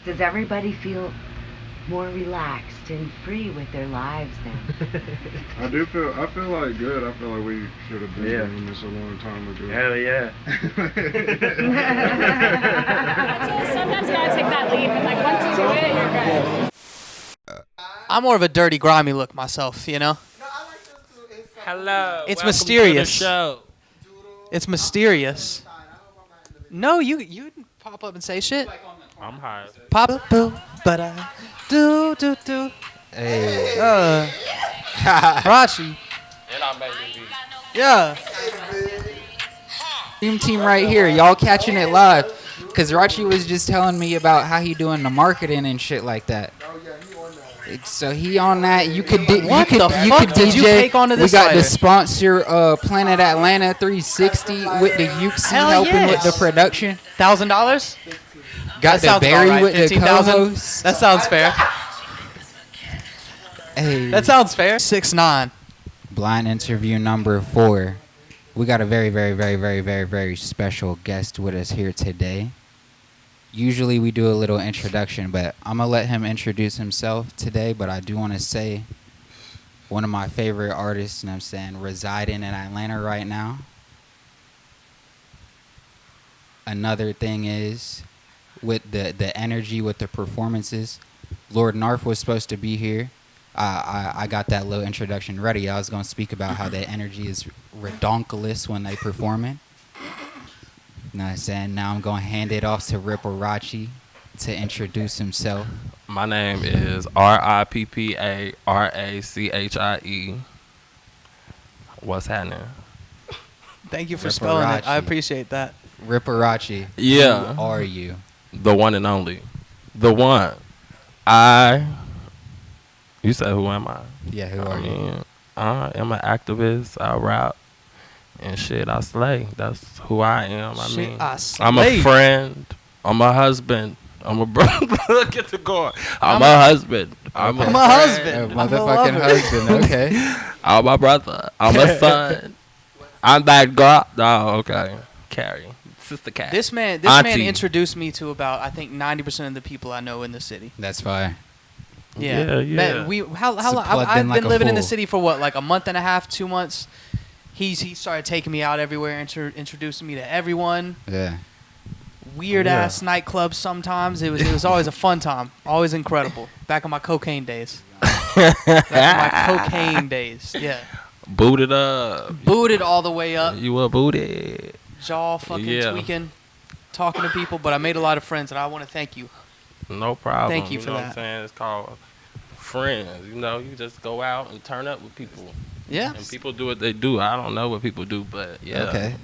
Does everybody feel more relaxed and free with their lives now? I feel like good. I feel like we should have been doing this a long time ago. Hell yeah. Sometimes you gotta take that leap, and like once you do it, you're good. I'm more of a dirty, grimy look myself, you know? Hello. It's welcome mysterious. To the show. It's mysterious. No, you pop up and say shit. I'm high. Pop up, boo, but do. Hey. Ripparachie. And I made it beat. Yeah. Team right here. Y'all catching it live. Because Ripparachie was just telling me about how he doing the marketing and shit like that. So he on that. You could What the fuck did you take onto this We got the slider? sponsor Planet Atlanta 360 with the UC Hell helping yes. with the production. $1,000? Got the Barry with the 15,000? co-host. That sounds fair. Hey. That sounds fair. 6'9". Blind interview number 4. We got a very, very, very, very, very, very special guest with us here today. Usually we do a little introduction, but I'm going to let him introduce himself today. But I do want to say one of my favorite artists, you know what I'm saying, residing in Atlanta right now. Another thing is with the energy, with the performances, Lord NARF was supposed to be here. I got that little introduction ready. I was going to speak about how the energy is redonkulous when they performing. You know what I'm saying? Now I'm going to hand it off to Ripparachie to introduce himself. My name is Ripparachie. What's happening? Thank you for spelling it. I appreciate that. Ripparachie. Yeah. Who are you? The one and only. The one. You said who am I? Yeah, who are you? I am an activist. I rap and shit. I slay. That's who I am. I'm a friend. I'm a husband. I'm a brother. Get to going. I'm a husband. I'm a husband. A motherfucking husband. Okay. I'm a brother. I'm a son. I'm that girl. Oh, okay. Carrie. Sister Cat. This man Auntie. introduced me to about, I think, 90% of the people I know in the city. That's fire. Yeah. Yeah. I've been living in the city for what, like a month and a half, 2 months. He started taking me out everywhere, introducing me to everyone. Yeah. Weird ass nightclubs sometimes. It was always a fun time. Always incredible. Back in my cocaine days. Yeah. Booted up. Booted all the way up. You were booted. Jaw fucking tweaking, talking to people. But I made a lot of friends, and I want to thank you. No problem. Thank you for know that. What I'm saying? It's called friends. You know, you just go out and turn up with people. Yeah. And people do what they do. I don't know what people do, but yeah. Okay.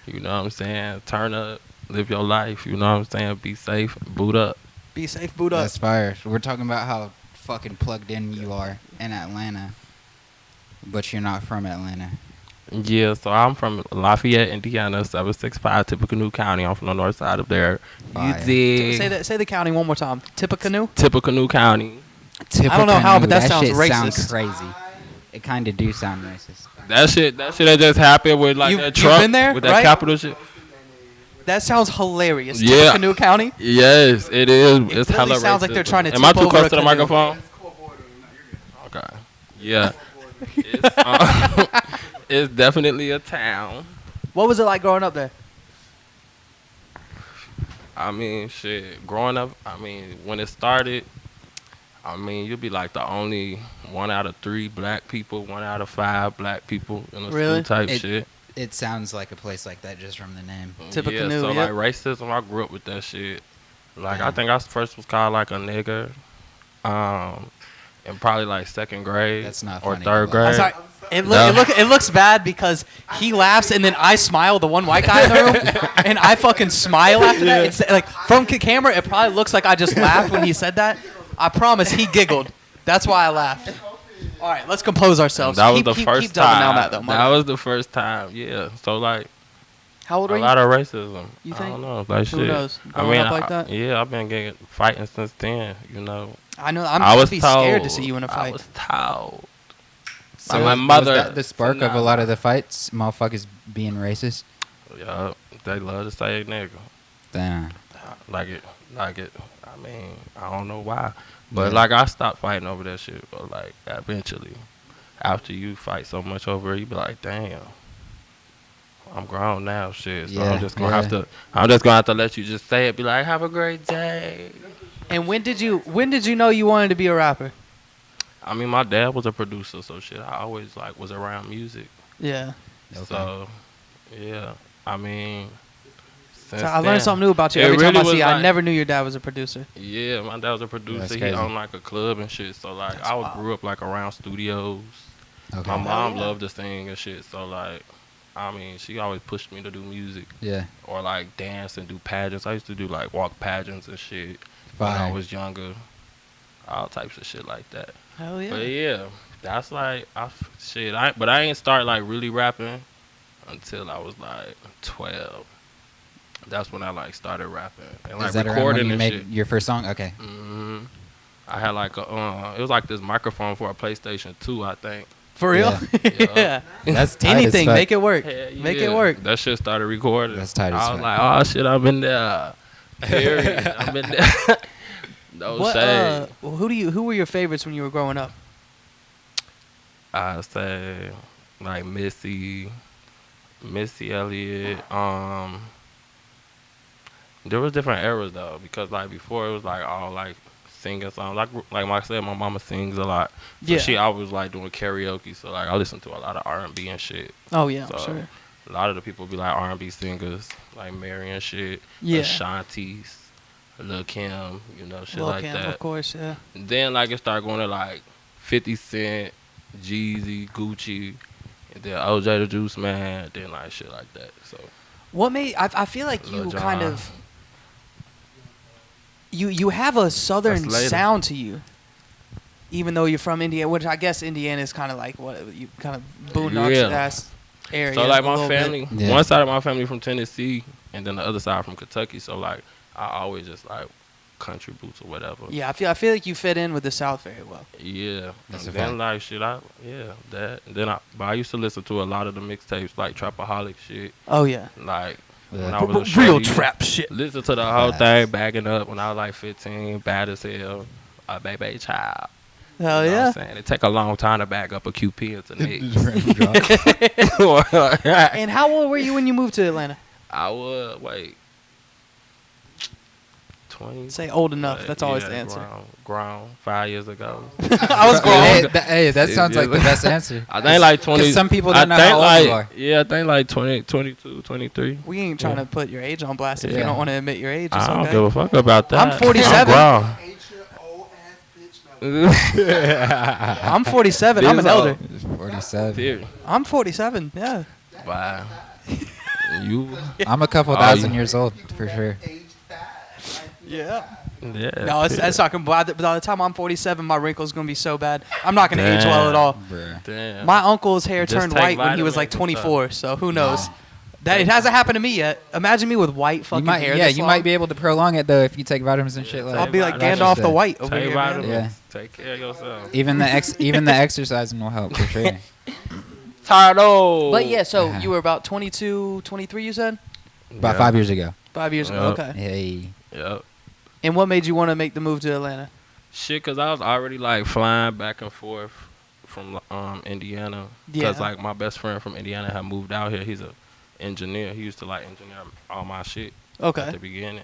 You know what I'm saying? Turn up, live your life. You know what I'm saying? Be safe, boot up. Be safe, boot up. That's fire. We're talking about how fucking plugged in you are in Atlanta, but you're not from Atlanta. Yeah, so I'm from Lafayette, Indiana, 765, Tippecanoe County. I'm from the north side of there. Fire. You dig? Say the county one more time. Tippecanoe? Tippecanoe County. I don't know how, but that sounds shit racist. Sounds crazy. It kind of do sound racist. That shit that just happened with like that truck. You've been there, with that right? capital shit. That sounds hilarious. Yeah. Tippecanoe County? Yes, it is. It's really hella sounds racist. like they're trying to Am I tip too over close a to the canoe. microphone? Okay. Yeah. It's definitely a town. What was it like growing up there? I mean, shit. Growing up, when it started, you'd be like the only 1 out of 3 black people, 1 out of 5 black people in a Really? school type shit. It sounds like a place like that just from the name. Tippecanoe, Yeah, so yeah. like racism, I grew up with that shit. Like I think I first was called like a nigger, in probably like 2nd grade. That's not or funny, 3rd but- grade. I'm sorry. It looks bad because he laughs and then I smile, the one white guy in the room, and I fucking smile after that. It's like from camera, it probably looks like I just laughed when he said that. I promise he giggled. That's why I laughed. All right, let's compose ourselves. That was keep, the keep, first keep doubling time. down that though. That was the first time. Yeah. So like How old are a you? lot of racism. You I think? don't know. Like Who shit. knows? Growing up like that? Yeah, I've been getting fighting since then. You know. I know. I was I'd be told, scared to see you in a fight. I was told. So my was mother. that the spark of a lot of the fights? Motherfuckers being racist? Yeah, they love to say nigga. Damn. Like it. I mean, I don't know why, but like I stopped fighting over that shit. But like eventually, after you fight so much over it, you be like, damn, I'm grown now, shit. So I'm just gonna have to let you just say it. Be like, have a great day. And when did you know you wanted to be a rapper? I mean, my dad was a producer, so shit. I always like was around music. Yeah. Okay. So, yeah. I mean, so I learned something new about you every time I see you. I never knew your dad was a producer. Yeah, my dad was a producer. He owned like a club and shit. So like, I grew up like around studios. Okay. My mom loved to sing and shit. So like, I mean, she always pushed me to do music. Yeah. Or like dance and do pageants. I used to do like walk pageants and shit when I was younger. All types of shit like that. Hell yeah. But yeah, that's like but I ain't start like really rapping until I was like 12. That's when I like started rapping and like recording when you made shit. Your first song? Okay. Mm-hmm. I had like it was like this microphone for a PlayStation 2, I think. For real? Yeah. That's tight. Anything, make it work. Yeah. Make it work. That shit started recording. That's tight as I was like, oh shit, I'm in there. I'm in there. No shade. Who were your favorites when you were growing up? I'd say like Missy Elliott. There was different eras though, because like before it was like all like singing songs. Like I said, my mama sings a lot. So she always like doing karaoke. So like I listen to a lot of R&B and shit. Oh yeah, so sure. A lot of the people be like R&B singers, like Mary and shit. Yeah. Ashanti's. Lil' Kim, you know, shit Lil' like Kim, that. of course, yeah. And then like it started going to like 50 Cent, Jeezy, Gucci, and then OJ the Juice Man, then like shit like that. So what made I feel like you kind of you have a southern sound to you, even though you're from Indiana, which I guess Indiana is kind of like what you kind of boondocks ass area. So like my family, one side of my family from Tennessee, and then the other side from Kentucky. So like I always just like country boots or whatever. Yeah, I feel like you fit in with the South very well. Yeah, and then like shit, that. And then I used to listen to a lot of the mixtapes like Trapaholic shit. Oh yeah, like when I was a real trap shit. Listen to the whole thing, backing up when I was like 15, bad as hell, a baby child. Hell you know yeah! What I'm saying? It take a long time to back up a QP into Nick. And how old were you when you moved to Atlanta? I was 20. Say old enough. That's always the answer. Grown 5 years ago. I was grown. Hey, that sounds like the best answer. I think like 20. Some people don't know how old you are. Yeah, I think like 20, 22, 23. We ain't trying to put your age on blast if you don't want to admit your age. It's I don't okay. give a fuck about that. I'm 47. I'm 47. I'm an elder. 47. I'm 47. Yeah. Wow. I'm a couple thousand years old for sure. Yeah. Yeah. No, that's not by the time I'm 47, my wrinkles gonna be so bad. I'm not gonna age well at all. Damn. My uncle's hair turned white when he was like 24, so who knows? That it hasn't happened to me yet. Imagine me with white fucking hair. Yeah, you might be able to prolong it though if you take vitamins and shit. I'll be like Gandalf the White over here, man. Yeah. Take care of yourself. Even the exercising will help for sure. Tardo. But yeah, so you were about 22, 23, you said? About 5 years ago. 5 years ago, okay. Hey. Yep. And what made you want to make the move to Atlanta? Shit, cause I was already like flying back and forth from Indiana. Cause like my best friend from Indiana had moved out here. He's a engineer. He used to like engineer all my shit. Okay. At the beginning.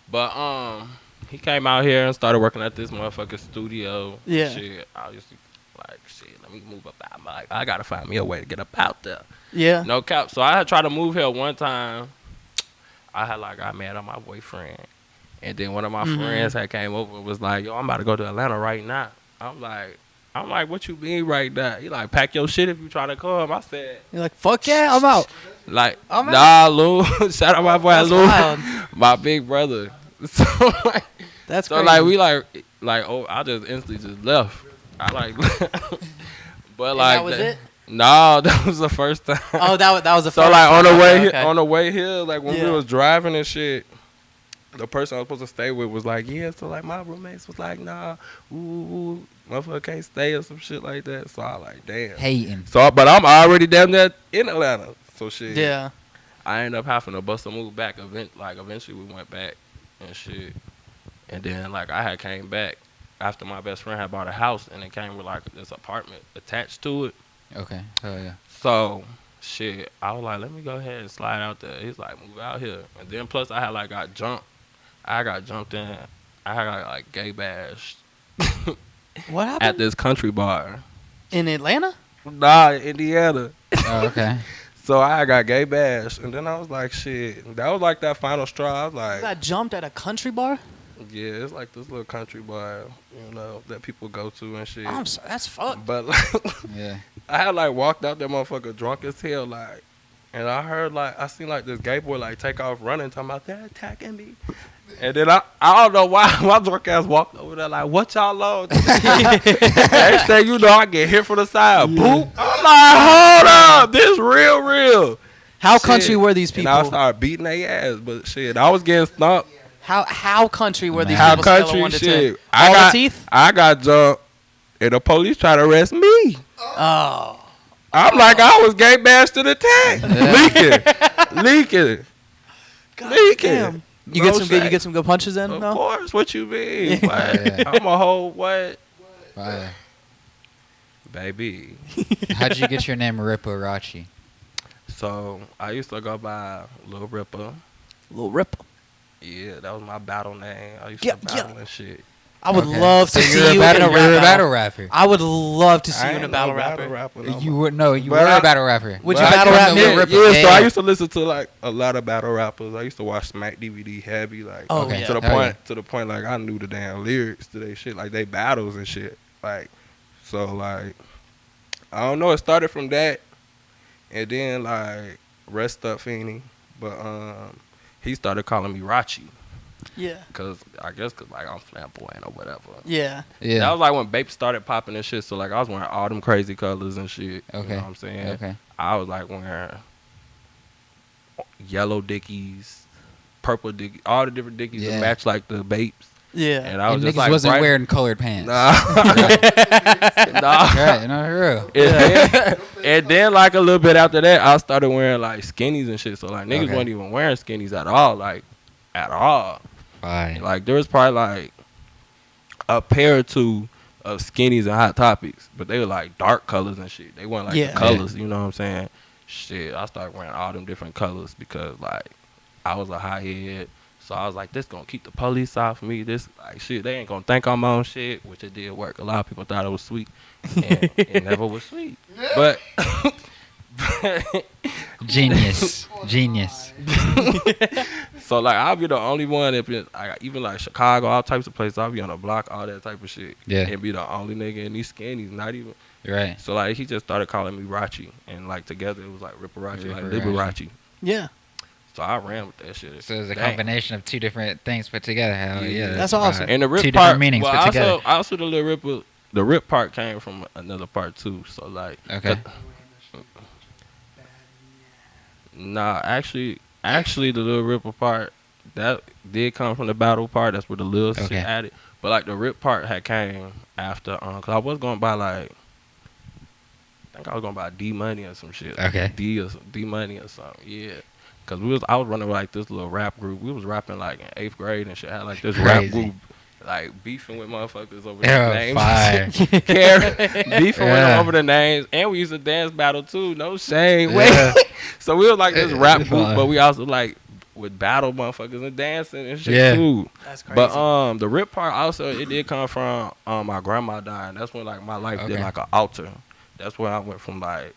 But he came out here and started working at this motherfucking studio. Yeah. Shit. I used to like shit, let me move up out. I'm like, I gotta find me a way to get up out there. Yeah. No cap. So I had tried to move here one time. I met my boyfriend. And then one of my friends had came over and was like, yo, I'm about to go to Atlanta right now. I'm like, what you mean right now? He like, pack your shit if you trying to come. I said. You're like, fuck yeah, I'm out. Like, I'm nah, out. Lou. Shout out my boy That's Lou. wild. My big brother. So like, that's so crazy. like we like oh, I just instantly just left. I like, but like that was it. No, that was the first time. Oh, that was the so first. Like time. on the way here, like when we was driving and shit. The person I was supposed to stay with was like, yeah, so like my roommates was like, nah, motherfucker can't stay or some shit like that. So I like, damn. Hating. So, but I'm already damn near in Atlanta. So shit. Yeah. I ended up having to bust a move back. Eventually we went back. and shit. And then like I had came back after my best friend had bought a house, and it came with like this apartment attached to it. Okay. Oh yeah. So shit, I was like, let me go ahead and slide out there. He's like, move out here. And then plus I had like got jumped. I got jumped in. I got like gay bashed. What happened? At this country bar. In Atlanta? Nah, Indiana. Oh, okay. So I got gay bashed, and then I was like, shit. That was like that final straw. I was like, You got jumped at a country bar? yeah, it's like this little country bar, you know, that people go to and shit. I'm sorry, that's fucked. But like, Yeah. I had like walked out that motherfucker drunk as hell, like, and I heard like I seen like this gay boy like take off running, talking about they're attacking me. And then I don't know why my drunk ass walked over there like, what y'all on? Next thing you know, I get hit from the side. Yeah. Boop. I'm like, hold up, this real. How country were these people? And I started beating their ass, but shit, I was getting stumped. How country were these How people? Scale of country 1 to shit. 10? All the teeth? I got jumped, and the police tried to arrest me. Oh. I'm like, I was gay bashed to the tank. Leaking. Damn. You get some good punches in? Of No? course. What you mean? Yeah. Like, I'm a whole what? Fire. Baby. How'd you get your name Ripparachie? So I used to go by Lil Ripper. Little Ripper. Yeah, that was my battle name. I used to battle and shit. I would Okay. love to So see you're a you battle, in a you're rap a battle rapper. I would love to see I you in a ain't battle no rapper. no You more. were no, you But were I- a battle rapper. Would But you I battle come rap to me? Lil Ripper. Yeah, so I used to listen to like a lot of battle rappers. I used to watch Smack DVD heavy, like Oh, Okay. yeah. to the Hell point to the point like I knew the damn lyrics to their shit, like they battles and shit. Like so like I don't know, it started from that and then like Rest Up Feeney, but he started calling me Rachie. Yeah. Cause I guess like I'm flamboyant or whatever. Yeah. Yeah. That was like when Bape started popping and shit. So like I was wearing all them crazy colors and shit. Okay. You know what I'm saying? Okay. I was like wearing yellow Dickies, purple Dickies, all the different Dickies Yeah. that match like the Bapes. Yeah. And I was And just niggas like wasn't bright- wearing colored pants. Nah. Nah. Right, no, real. And then like a little bit after that, I started wearing like skinnies and shit. So like niggas Okay. wasn't even wearing skinnies at all, like at all. Fine. Like there was probably like a pair or two of skinnies and Hot Topics, but they were like dark colors and shit. They weren't like Yeah. the colors, you know what I'm saying? Shit, I started wearing all them different colors because like I was a hothead. So I was like, this gonna keep the police off me. This like shit, they ain't gonna think I'm on shit, which it did work. A lot of people thought it was sweet, and it never was sweet. But Genius. so like I'll be the only one if it, even like Chicago, all types of places, I'll be on the block, all that type of shit. Yeah. And be the only nigga in these skinnies, not even. Right. So like he just started calling me Rachie, and like together it was like Ripparachie, like Ripparachie. Liberace. Yeah. So I ran with that shit. So it's a Dang. combination of two different things put together. Hell yeah. That's awesome. And the rip Two part, different meanings well, put together. also the little rip, the rip part came from another part too. So like, Okay. Nah, actually, the little ripper part that did come from the battle part. That's where the little shit Okay. added. But like the rip part had came after, cause I was going by like, I think I was going by D Money or some shit. Okay. D Money or something. Yeah. Cause I was running like this little rap group. We was rapping like in 8th grade and shit. Had like this rap Crazy. group, like beefing with motherfuckers over Oh, their names. fire. Beefing with them over the names, and we used to dance battle too. No shame. Yeah. So we was like this rap group, Fun. but we also like would battle motherfuckers and dancing and shit Yeah. too. That's crazy. But the rip part also it did come from my grandma dying. That's when like my life did Okay. like an alter. That's when I went from like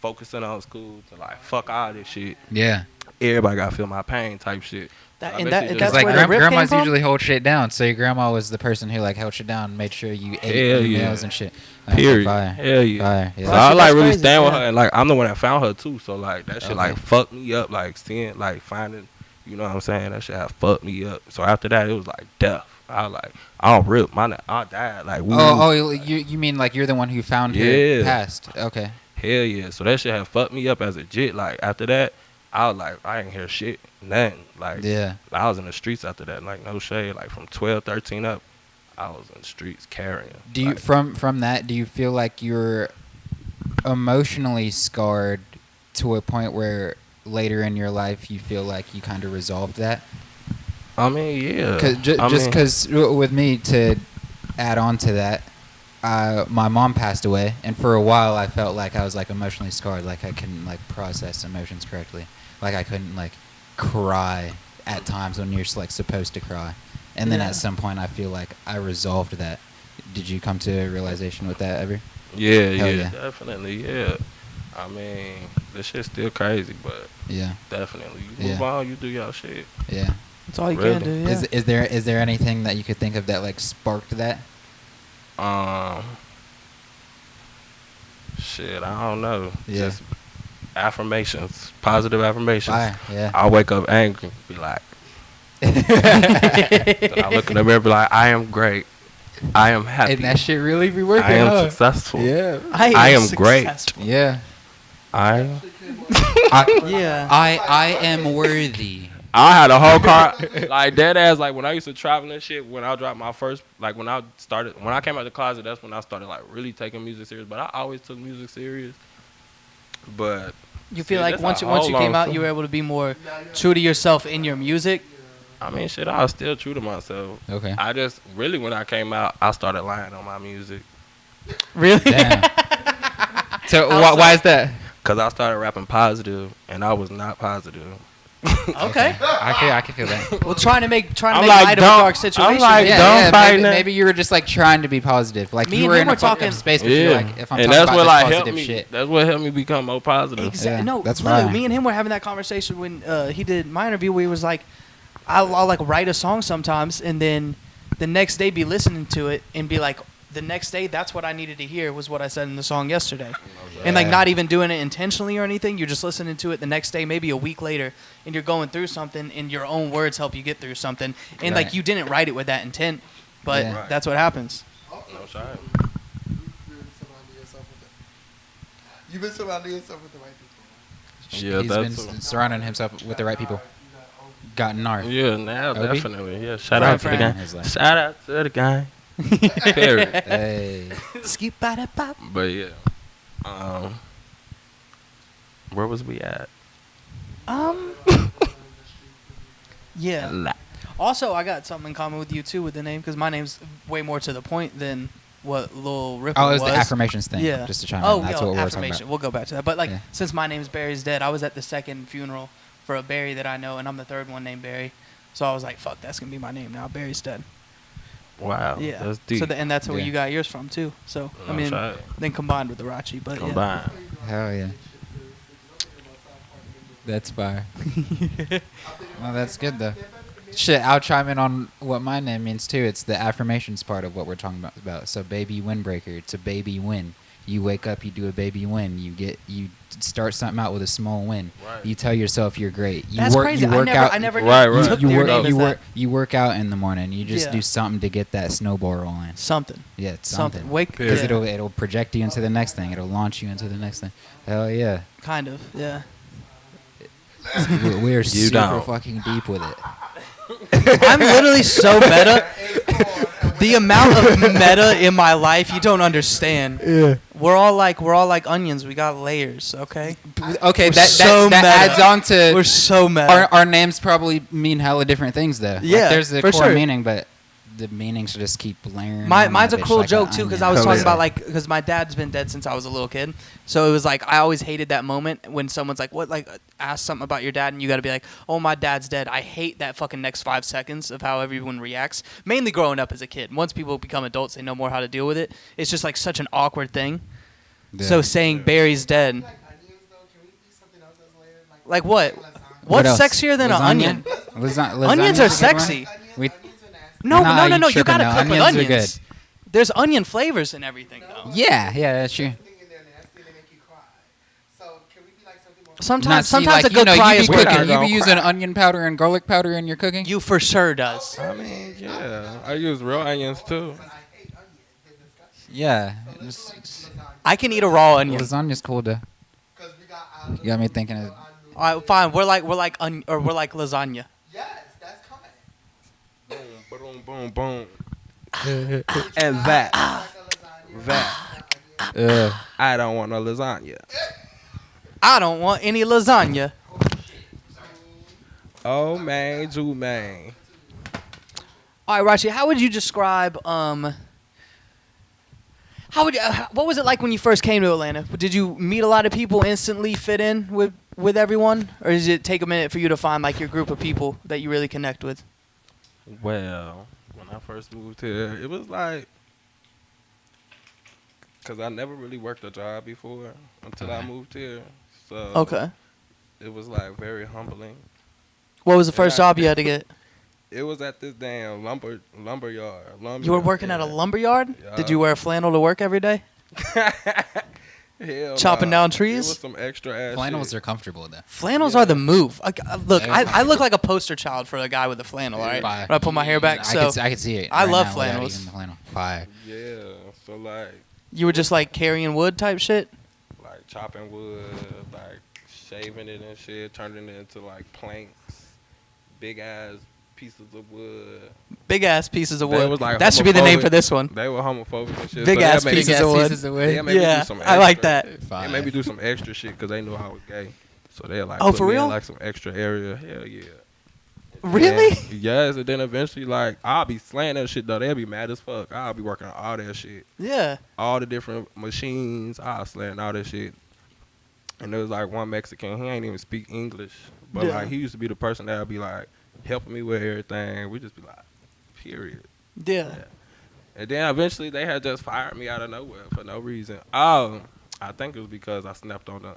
focusing on school to like fuck all this shit. Yeah. Everybody gotta feel my pain type shit. That- I and basically that- just- that's Like where the rip came grandmas from? usually hold shit down. So your grandma was the person who like held shit down and made sure you ate Hell your yeah. meals and shit. Okay, Period. Fire. Hell yeah. Fire. So Yeah. I shit, like that's really crazy, stand with yeah. her, and like I'm the one that found her too. So like that shit Okay. like fucked me up, like seeing like finding, you know what I'm saying? That shit had fucked me up. So after that, it was like death. I was like, I don't rip, I died. Like we You mean like you're the one who found her Yeah. past? Okay. hell yeah. So that shit had fucked me up as a jit. Like after that, I was like, I ain't hear shit, nothing. Like Yeah. I was in the streets after that. Like no shade. Like from 12, 13 up, I was in the streets carrying. Do you like, from that? Do you feel like you're emotionally scarred to a point where later in your life you feel like you kind of resolved that? I mean, yeah. Just because with me, to add on to that, my mom passed away, and for a while I felt like I was like emotionally scarred, like I couldn't like process emotions correctly, like I couldn't like cry at times when you're like supposed to cry, and then at some point I feel like I resolved that. Did you come to a realization with that ever? Yeah, definitely, yeah. I mean, this shit's still crazy, but definitely, you move on, you do your shit. Yeah, that's all you can do. Yeah. Is there anything that you could think of that like sparked that? Shit, I don't know. Yeah. Just affirmations, positive affirmations. Yeah. I wake up angry, be like, then I look in the mirror, be like, I am great. I am happy. And that shit really be working. I am successful. Yeah. I am great. Yeah. I am worthy. I had a whole car, like dead ass. Like when I used to travel and shit. When I dropped my first, like when I came out of the closet, that's when I started like really taking music serious. But I always took music serious. But you feel like once you came out, you were able to be more true to yourself in your music. I mean, shit, I was still true to myself. Okay. I just really, when I came out, I started lying on my music. Really? Damn. So why is that? Because I started rapping positive, and I was not positive. Okay. I can feel that. Well, trying to make light of a dark situation. I'm like, maybe you were just like trying to be positive. Like me you were in a talking space, but you're like, if I'm and talking that's about what this helped positive me. shit. That's what helped me become more positive. Exactly. Yeah, No, that's literally, fine. me and him were having that conversation when he did my interview, where he was like, I'll like write a song sometimes, and then the next day be listening to it and be like, the next day, that's what I needed to hear was what I said in the song yesterday. And like not even doing it intentionally or anything. You're just listening to it the next day, maybe a week later, and you're going through something, and your own words help you get through something. And like you didn't write it with that intent, but that's what happens. No shot. You've been surrounding yourself with the right people. Yeah, He's been surrounding himself with the right people. Got NARF. Yeah, now Obi? Definitely. Yeah, shout out to the guy. Shout out to the guy. Period. Hey. But yeah. Where was we at? Yeah. Also, I got something in common with you too with the name, because my name's way more to the point than what Lil Ripper was. Oh, it was the affirmations thing. Yeah. Just to chime in. That's what we were talking about. We'll go back to that. But like, since my name's Barry's dead, I was at the second funeral for a Barry that I know, and I'm the third one named Barry. So I was like, fuck, that's gonna be my name now. Barry's dead. Wow. Yeah. That's deep. So and that's where you got yours from too. So I mean, then combined with the Rachie, but combined. Hell yeah. That's fire. Well, that's good though. Shit, I'll chime in on what my name means too. It's the affirmations part of what we're talking about. So baby windbreaker. It's a baby win. You wake up, you do a baby win. You start something out with a small win. Right. You tell yourself you're great. You that's work, crazy. You work I never right. You work out in the morning. You just do something to get that snowball rolling. Something. Yeah, it's something. Because it'll project you into the next thing. It'll launch you into the next thing. Hell yeah. Kind of. Yeah. We're super fucking deep with it. I'm literally so meta. The amount of meta in my life, you don't understand. Yeah. We're all like onions. We got layers, okay? Okay, that adds on to. We're so meta. Our names probably mean hella different things, though. Yeah, like, there's the for core sure. meaning, but the meanings just keep layering. Mine's a cruel like joke too, because I was talking about like because my dad's been dead since I was a little kid, so it was like I always hated that moment when someone's like, "What?" Like ask something about your dad, and you got to be like, "Oh, my dad's dead." I hate that fucking next 5 seconds of how everyone reacts. Mainly growing up as a kid. Once people become adults, they know more how to deal with it. It's just like such an awkward thing. Yeah. So saying Barry's dead. Like what? What's sexier than an onion? Onions are sexy. No. You gotta cook with onions. There's onion flavors and everything, though. Yeah, that's true. Sometimes a good cry is cooking. You be using onion powder and garlic powder in your cooking? You for sure does. I mean, yeah. I use real onions, too. Yeah. I can eat a raw onion. Lasagna's cool, though. You got me thinking of... All right, fine. We're like lasagna. Yes, that's coming. Boom, boom, boom. And that. I don't want no lasagna. I don't want any lasagna. Oh, man, Jew, man. All right, Rachie, how would you describe what was it like when you first came to Atlanta? Did you meet a lot of people, instantly fit in with everyone, or does it take a minute for you to find like your group of people that you really connect with? Well, when I first moved here, it was like, cause I never really worked a job before until I moved here, so Okay. it was like very humbling. What was the first job you had to get? It was at this damn lumber yard. You were working at a lumber yard? Yeah. Did you wear flannel to work every day? Hell Chopping nah. down trees? It was some extra ass Flannels shit. are comfortable though. Flannels are the move. Look, I look like a poster child for a guy with a flannel, all right? Fire. When I pull my hair back, so I can see it. I right love now without flannels. even the flannel. Fire. Yeah, so like you were just like carrying wood type shit? like chopping wood, like shaving it and shit, turning it into like planks, big ass pieces of wood. Big ass pieces of They wood. was, like, That should be the name homophobic. for this one. They were homophobic and shit. Big so ass they made pieces me- of wood. They made me Yeah, do some I like extra- that. They made me do some extra shit because they knew I was gay. So they like Oh, put for me in, real? like some extra area. Hell yeah. Really? And, yes, and then eventually like I'll be slaying that shit though. They'll be mad as fuck. I'll be working on all that shit. Yeah. All the different machines, I'll slaying all that shit. And there was like one Mexican, he ain't even speak English. But Yeah. like he used to be the person that'll be like helping me with everything. We just be like, period. Yeah. And then eventually they had just fired me out of nowhere for no reason. Oh, I think it was because I snapped on the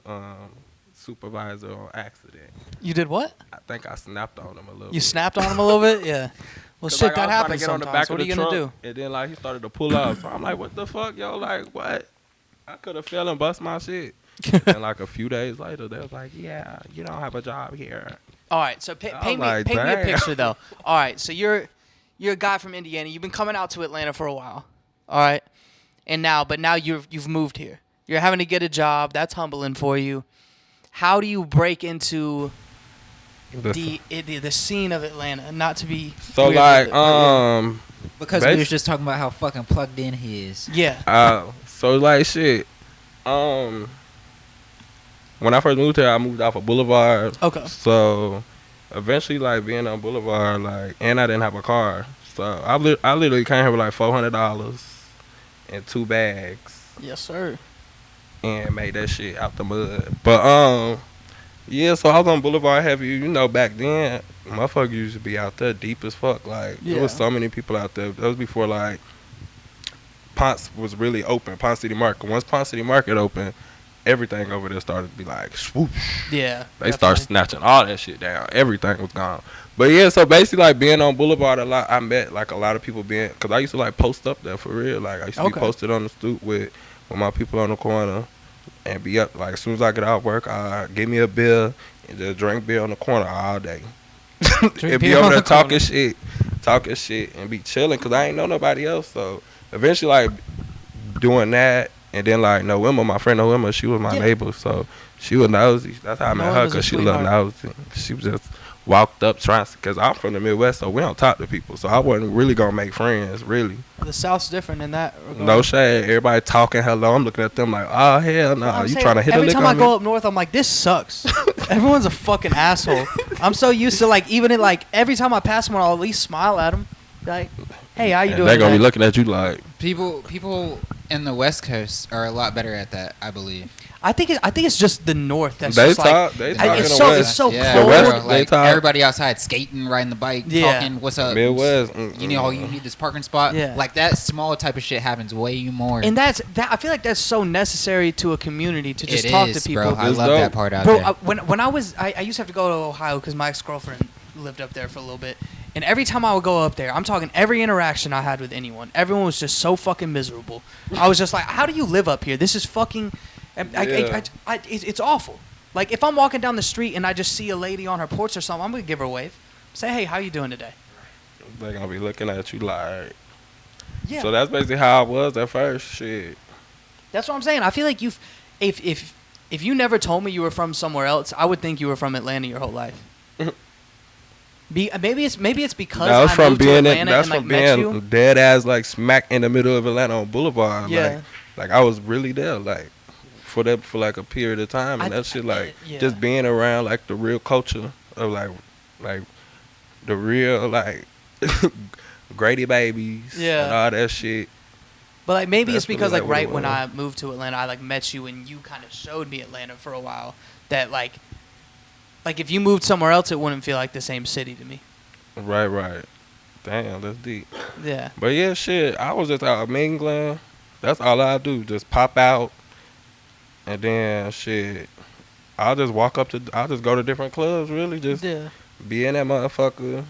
supervisor on accident. You did what? I think I snapped on him a little bit. You snapped on him a little bit? Yeah. Well, 'Cause, shit, like, that I was trying to happens get on the sometimes. back What of are you the going to truck, do? And then like he started to pull up. So I'm like, what the fuck, yo? Like, what? I could have fell and bust my shit. And like a few days later, they was like, yeah, you don't have a job here. All right, so paint me like, a damn. picture, though. All right, so you're a guy from Indiana. You've been coming out to Atlanta for a while. All right? But now you've moved here. You're having to get a job. That's humbling for you. How do you break into the scene of Atlanta? Not to be So weird like, with it, but yeah. Because we was just talking about how fucking plugged in he is. Yeah. So like shit. When I first moved here, I moved off of Boulevard. Okay. So eventually, like being on Boulevard, like, and I didn't have a car, so I literally came here with like $400 and 2 bags. Yes, sir. And made that shit out the mud. But yeah, so I was on Boulevard heavy. You know, back then, motherfuckers used to be out there deep as fuck. Like there was so many people out there. That was before like Ponce was really open. Ponce City Market. Once Ponce City Market opened, everything over there started to be like swoosh. Yeah. They started snatching all that shit down. Everything was gone. But yeah, so basically like being on Boulevard a lot, I met like a lot of people because I used to like post up there for real. Like I used to be posted on the stoop with my people on the corner and be up. Like as soon as I get out of work, give me a beer and just drink beer on the corner all day. And be over there talking shit and be chilling because I ain't know nobody else. So eventually like doing that. And then like Noema, my friend Noema, she was my neighbor, so she was nosy. That's how I met her, because she loved nosy. She was just walked up trying to, because I'm from the Midwest, so we don't talk to people. So I wasn't really going to make friends, really. The South's different in that regard. No shade. Everybody talking hello. I'm looking at them like, oh, hell no. You trying to hit a lick on me? Every time I go up north, I'm like, this sucks. Everyone's a fucking asshole. I'm so used to like, even in like, every time I pass someone, I'll at least smile at them. Like, hey, how you doing? They're going to be looking at you like. People in the West Coast are a lot better at that, I believe. I think it's just the North that's They just talk, like they talk it's in so the West. it's so Yeah, cold. bro, like talk. everybody outside skating, riding the bike, talking. What's up? Midwest. You know, you need this parking spot. Yeah. Like that small type of shit happens way more. And that I feel like that's so necessary to a community to just talk to people. Bro. I It's love dope. that part out Bro, there. when I used to have to go to Ohio because my ex-girlfriend lived up there for a little bit. And every time I would go up there, I'm talking every interaction I had with anyone, everyone was just so fucking miserable. I was just like, how do you live up here? This is fucking... it's awful. Like, if I'm walking down the street and I just see a lady on her porch or something, I'm going to give her a wave. Say, hey, how you doing today? They're going to be looking at you like... Yeah. So that's basically how I was at first. Shit. That's what I'm saying. I feel like if you never told me you were from somewhere else, I would think you were from Atlanta your whole life. Maybe it's because That was I from moved to being Atlanta that's and like from met you. being dead ass like smack in the middle of Atlanta on Boulevard. Yeah. Like I was really there like for like a period of time, and that shit like just being around like the real culture of like the real like Grady babies and all that shit. But like maybe That's it's because really like what it right when was. I moved to Atlanta, I like met you and you kind of showed me Atlanta for a while. That like if you moved somewhere else, it wouldn't feel like the same city to me. Right. Damn, that's deep. Yeah. But yeah, shit, I was just out mingling. That's all I do, just pop out. And then, shit, I'll just go to different clubs, really, just be in that motherfucker.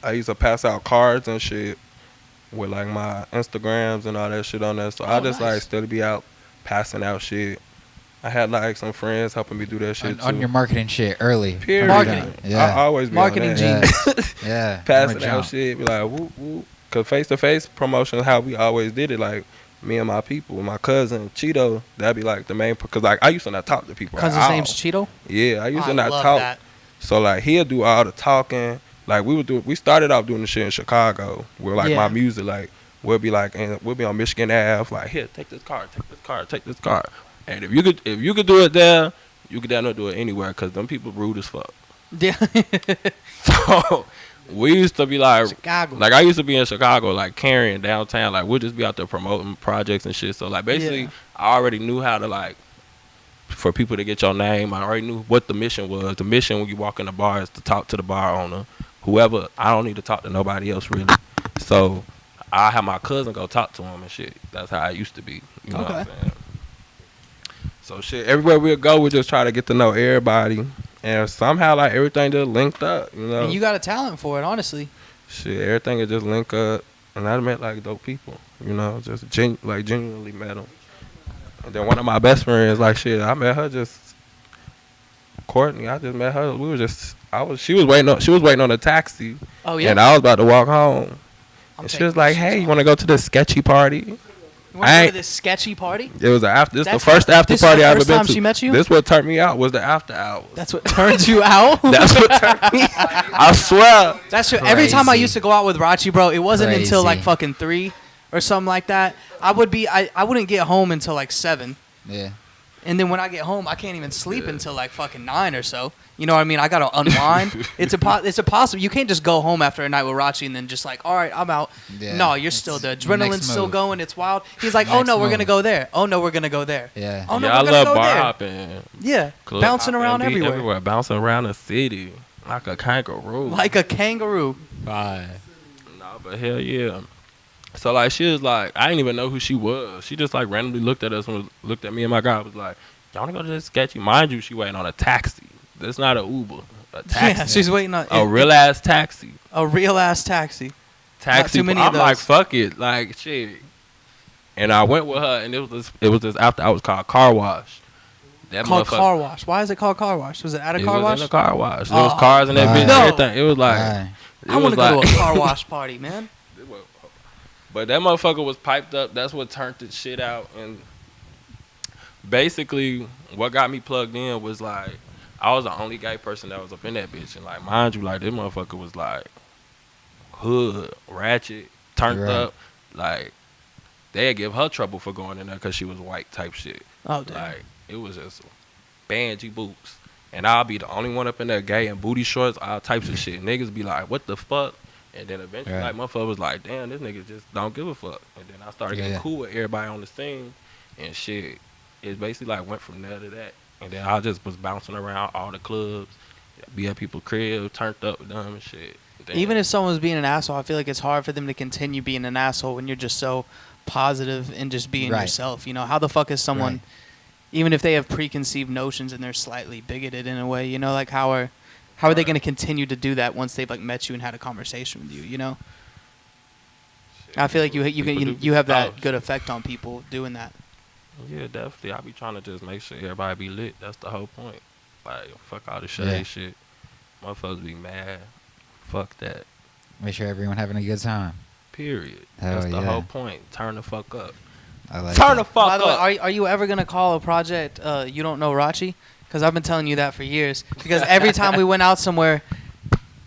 I used to pass out cards and shit with, like, my Instagrams and all that shit on there. So I just, like, still be out passing out shit. I had, like, some friends helping me do that shit, on your marketing shit early. Period. Marketing. I always be marketing on that. genius. Yeah. Passing out shit, be like, whoop, whoop. Because face-to-face promotion, how we always did it, like, me and my people, my cousin, Cheeto, that'd be, like, the main, because, like, I used to not talk to people Because his name's Cheeto? Yeah, I used to not love talk. That. So, like, he'll do all the talking. Like, we started off doing the shit in Chicago where, like, my music, like, we'll be, like, and we'll be on Michigan Ave, like, here, take this car. And if you could do it there, you could definitely do it anywhere because them people rude as fuck. Yeah. So we used to be like Chicago. Like I used to be in Chicago, like carrying downtown. Like we'll just be out there promoting projects and shit. So like basically, I already knew how to like for people to get your name. I already knew what the mission was. The mission when you walk in the bar is to talk to the bar owner, whoever. I don't need to talk to nobody else really. So I have my cousin go talk to him and shit. That's how I used to be. You know what I'm saying? So shit, everywhere we go, we just try to get to know everybody, and somehow like everything just linked up, you know. And you got a talent for it, honestly. Shit, everything is just link up, and I met like dope people, you know, just genuinely met them. And then one of my best friends, like shit, I met her just Courtney. I just met her. She was waiting on a taxi. Oh yeah. And I was about to walk home, and she was like, "Hey, you want to go to this sketchy party?" You want to go to this sketchy party? It was this the first after party I ever been to. This is the first time she met you? This what turned me out was the after hours. That's what turned you out? That's what turned me out. I swear. That's true. Every time I used to go out with Rachie, bro, it wasn't until like fucking 3 or something like that. I wouldn't get home until like 7. Yeah. And then when I get home, I can't even sleep until like fucking 9 or so. You know what I mean? I gotta unwind. It's impossible. You can't just go home after a night with Rachie and then just like, all right, I'm out. Yeah, no, you're still the adrenaline's still going. It's wild. He's like, oh no, we're gonna go there. Oh no, we're gonna go there. Yeah. Oh no, I we're love gonna go bar there. hopping. Yeah, Club bouncing hopping, around everywhere. Bouncing around the city like a kangaroo. Like a kangaroo. Nah, but hell yeah. So like she was like, I didn't even know who she was. She just like randomly looked at us and looked at me and my guy. Was like, y'all wanna go to this sketchy? Mind you, she waiting on a taxi. That's not an Uber. A taxi. Yeah, she's waiting on a real ass taxi. A real ass taxi. Taxi. Not too many I'm of those. like, fuck it, like shit. And I went with her, and it was this after I was called Car Wash. Called Car Wash. Why is it called Car Wash? Was it at a car wash? It was in a car wash. There was cars in that bitch and everything. It was like, I want to go to a car wash party, man. But that motherfucker was piped up. That's what turned the shit out. And basically, what got me plugged in was like, I was the only gay person that was up in that bitch. And like, mind you, like, this motherfucker was like, hood, ratchet, turned up. Like, they'd give her trouble for going in there because she was white type shit. Oh, damn. Like, it was just bangy boots. And I'll be the only one up in there gay in booty shorts, all types of shit. Niggas be like, what the fuck? And then eventually, like, motherfucker was like, damn, this nigga just don't give a fuck. And then I started getting cool with everybody on the scene. And shit, it basically, like, went from there to that. And then I just was bouncing around all the clubs, be at people's crib, turned up with them and shit. Damn. Even if someone's being an asshole, I feel like it's hard for them to continue being an asshole when you're just so positive and just being yourself. You know, how the fuck is someone, even if they have preconceived notions and they're slightly bigoted in a way, you know, like how are they going to continue to do that once they've like met you and had a conversation with you, you know? Shit, I feel like you have that good effect on people doing that. Yeah, definitely. I be trying to just make sure everybody be lit. That's the whole point. Like, fuck all the shade shit. Motherfuckers be mad. Fuck that. Make sure everyone having a good time. Period. Hell That's the whole point. Turn the fuck up. I like Turn the fuck By the up. way, are you ever going to call a project You Don't Know Rachie? Because I've been telling you that for years. Because every time we went out somewhere,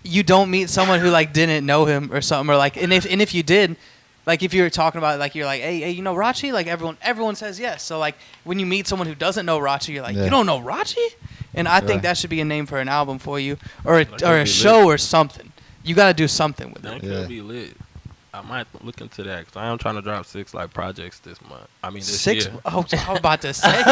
you don't meet someone who like didn't know him or something, or like, and if you did, like if you were talking about it, like you're like, hey, you know Rachie? Like everyone says yes. So like when you meet someone who doesn't know Rachie, you're like, you don't know Rachie? And I think that should be a name for an album for you, or a show or something. You got to do something with it. That could be lit. I might look into that because I am trying to drop 6 like projects this month. I mean this 6? year. Oh, I was about to say.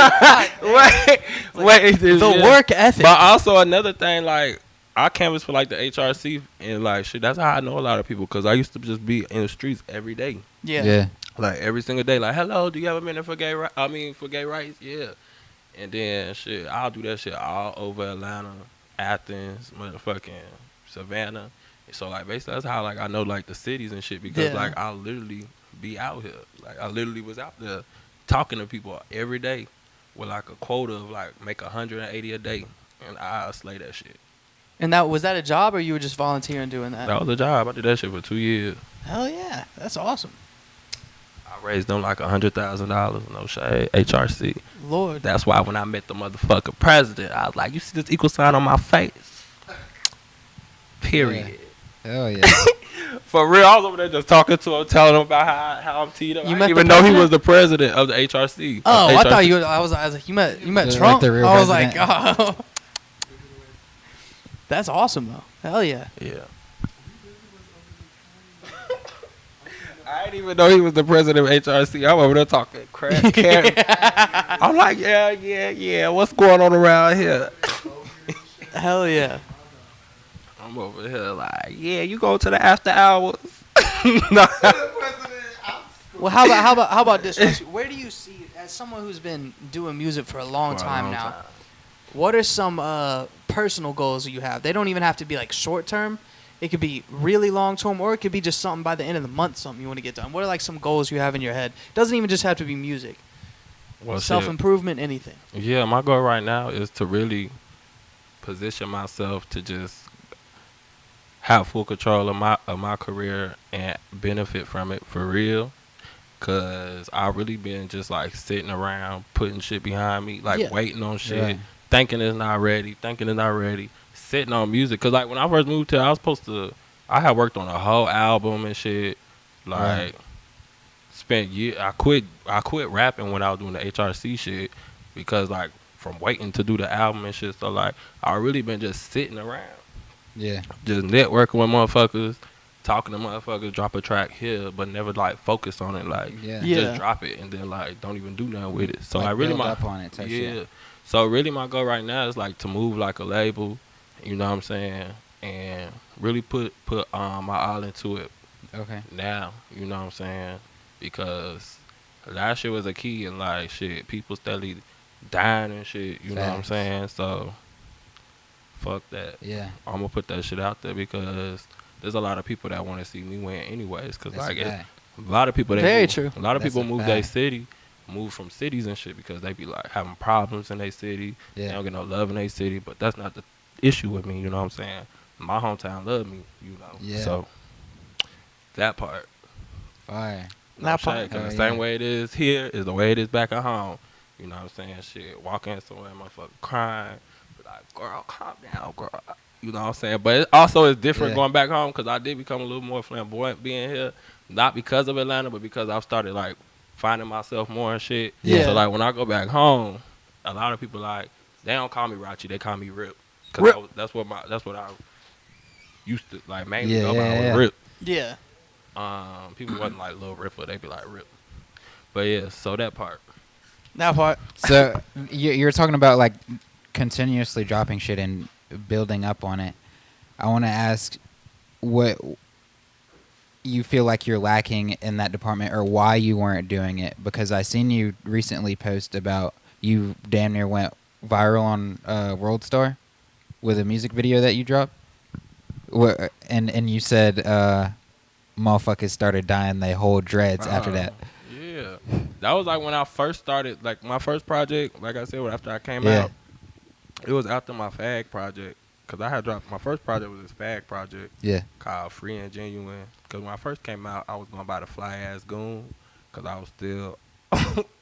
wait, this the year. work ethic. But also another thing, like I canvas for like the HRC and like shit. That's how I know a lot of people because I used to just be in the streets every day. Yeah. Like every single day. Like, hello, do you have a minute for gay? For gay rights? Yeah. And then shit, I'll do that shit all over Atlanta, Athens, motherfucking Savannah. So like basically that's how like I know like the cities and shit because like I literally be out here. Like I literally was out there talking to people every day with like a quota of like make 180 a day, and I slay that shit. And was that a job or you were just volunteering doing that? That was a job. I did that shit for 2 years. Hell yeah, that's awesome. I raised them like $100,000. No shade. HRC. Lord. That's why when I met the motherfucking president, I was like, you see this equal sign on my face? Period. Yeah. Hell yeah. For real, I was over there just talking to him, telling him about how I'm teed up. I didn't even know he was the president of the HRC. Oh, HRC. I thought I was like, you met Trump. Like the real I was president. like, oh. That's awesome though. Hell yeah. Yeah. I didn't even know he was the president of HRC. I'm over there talking crap. I'm like, yeah. What's going on around here? Hell yeah. I'm over here like, yeah, you go to the after hours. Well, how about this? Where do you see, as someone who's been doing music for a long time now, what are some personal goals that you have? They don't even have to be like short term. It could be really long term, or it could be just something by the end of the month, something you want to get done. What are like some goals you have in your head? Doesn't even just have to be music. Well, self-improvement, anything. Yeah, my goal right now is to really position myself to just have full control of my career and benefit from it for real. Cause I really been just like sitting around putting shit behind me, like waiting on shit, thinking it's not ready, sitting on music. Cause like when I first moved here, I had worked on a whole album and shit. Like spent years. I quit rapping when I was doing the HRC shit because like from waiting to do the album and shit. So like I really been just sitting around. Yeah. Just networking with motherfuckers. Talking to motherfuckers, drop a track here, but never like focus on it. Like, just drop it and then like don't even do nothing with it. So like, I really build up on it type shit. So really, my goal right now is like to move like a label. You know what I'm saying? And really put my all into it. Okay. Now, you know what I'm saying? Because last year was a key and like shit, people steadily dying and shit. You know what I'm saying? So fuck that. Yeah. I'm gonna put that shit out there because there's a lot of people that want to see me win anyways. Cause like a lot of people that a lot of people move their city, move from cities and shit because they be like having problems in their city. They don't get no love in their city, but that's not the issue with me. You know what I'm saying? My hometown love me. You know. Yeah. So that part. Fire. That part. Cause the same way it is here is the way it is back at home. You know what I'm saying? Shit, walk in somewhere, motherfucker crying, be like, girl, calm down, girl. You know what I'm saying? But it also is different going back home because I did become a little more flamboyant being here. Not because of Atlanta, but because I've started like finding myself more and shit. Yeah. So like when I go back home, a lot of people like, they don't call me Rachie, they call me Rip. Cause that's what I used to like mainly go by was Rip. Yeah. People wasn't like Lil Ripper, they be like Rip. But yeah, so that part. So you're talking about like continuously dropping shit and building up on it. I want to ask what you feel like you're lacking in that department or why you weren't doing it, because I seen you recently post about you damn near went viral on World Star with a music video that you dropped, and you said motherfuckers started dyeing their whole dreads after that. Yeah, that was like when I first started, like my first project. Like I said, after I came out, it was after my fag project. Cause I had dropped my first project was this fag project. Yeah. Called Free and Genuine. Cause when I first came out, I was going by the fly ass goon. Cause I was still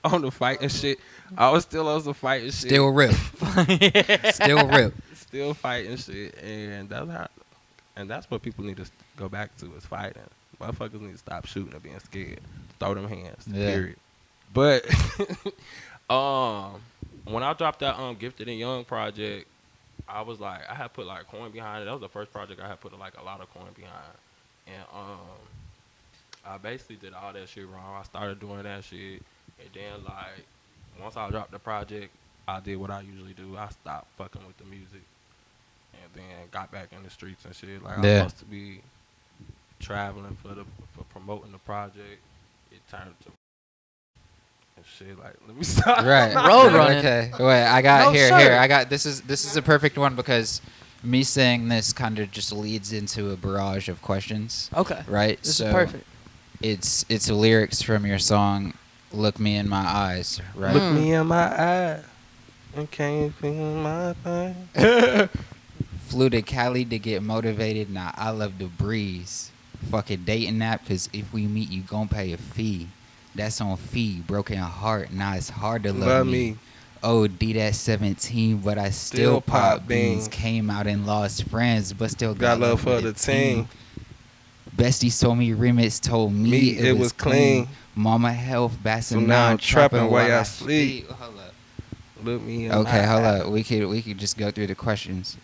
on the fighting shit. I was still on some fighting shit. Still rip. Still rip. Still fighting shit, and that's what people need to go back to is fighting. Motherfuckers need to stop shooting or being scared. Throw them hands. Yeah. Period. But when I dropped that Gifted and Young project, I was like, I had put like coin behind it. That was the first project I had put like a lot of coin behind. And I basically did all that shit wrong. I started doing that shit, and then like once I dropped the project, I did what I usually do. I stopped fucking with the music, and then got back in the streets and shit. Like I was supposed to be traveling for promoting the project. It turned to and shit. Like let me stop. Right. Road running. Okay. Wait, I got No, here. sir. Here, I got this is a perfect one because me saying this kind of just leads into a barrage of questions. Okay. Right. This so is perfect. It's lyrics from your song "Look Me in My Eyes." Right. Look me in my eye and can't feel my thing. Flew to Cali to get motivated. Now I love the breeze. Fucking dating app, cause if we meet, you gon' pay a fee. That's on fee. Broken heart. Now it's hard to love me. OD that 17, but I still pop beans. Came out and lost friends, but still got love for the team. Besties told me remix, told me it was clean. Mama health, bassing so now I'm trapping while I sleep. Hold up. Look me in okay, my hold eye. up. We could just go through the questions.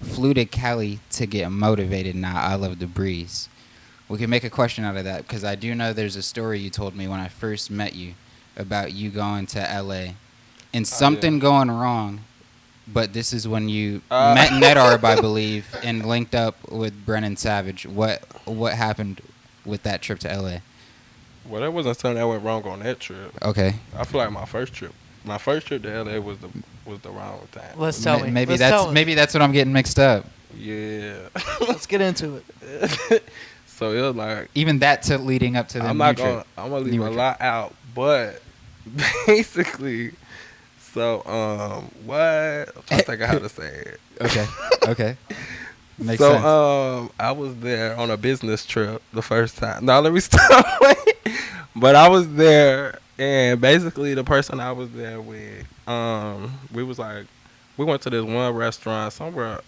Flew to Cali to get motivated. Now I love the breeze. We can make a question out of that because I do know there's a story you told me when I first met you about you going to LA and something going wrong. But this is when you met Nedarb, I believe, and linked up with Brennan Savage. What happened with that trip to LA? Well, there wasn't something that went wrong on that trip. Okay. I feel like my first trip to LA was the wrong time. Let's tell me. Maybe that's what I'm getting mixed up. Yeah. Let's get into it. So it was like even that to leading up to the I'm gonna leave a lot out, but basically, so what? I'm trying to think of how to say it. Okay. Makes so sense. I was there on a business trip the first time. Now let me stop. But I was there, and basically the person I was there with, we went to this one restaurant somewhere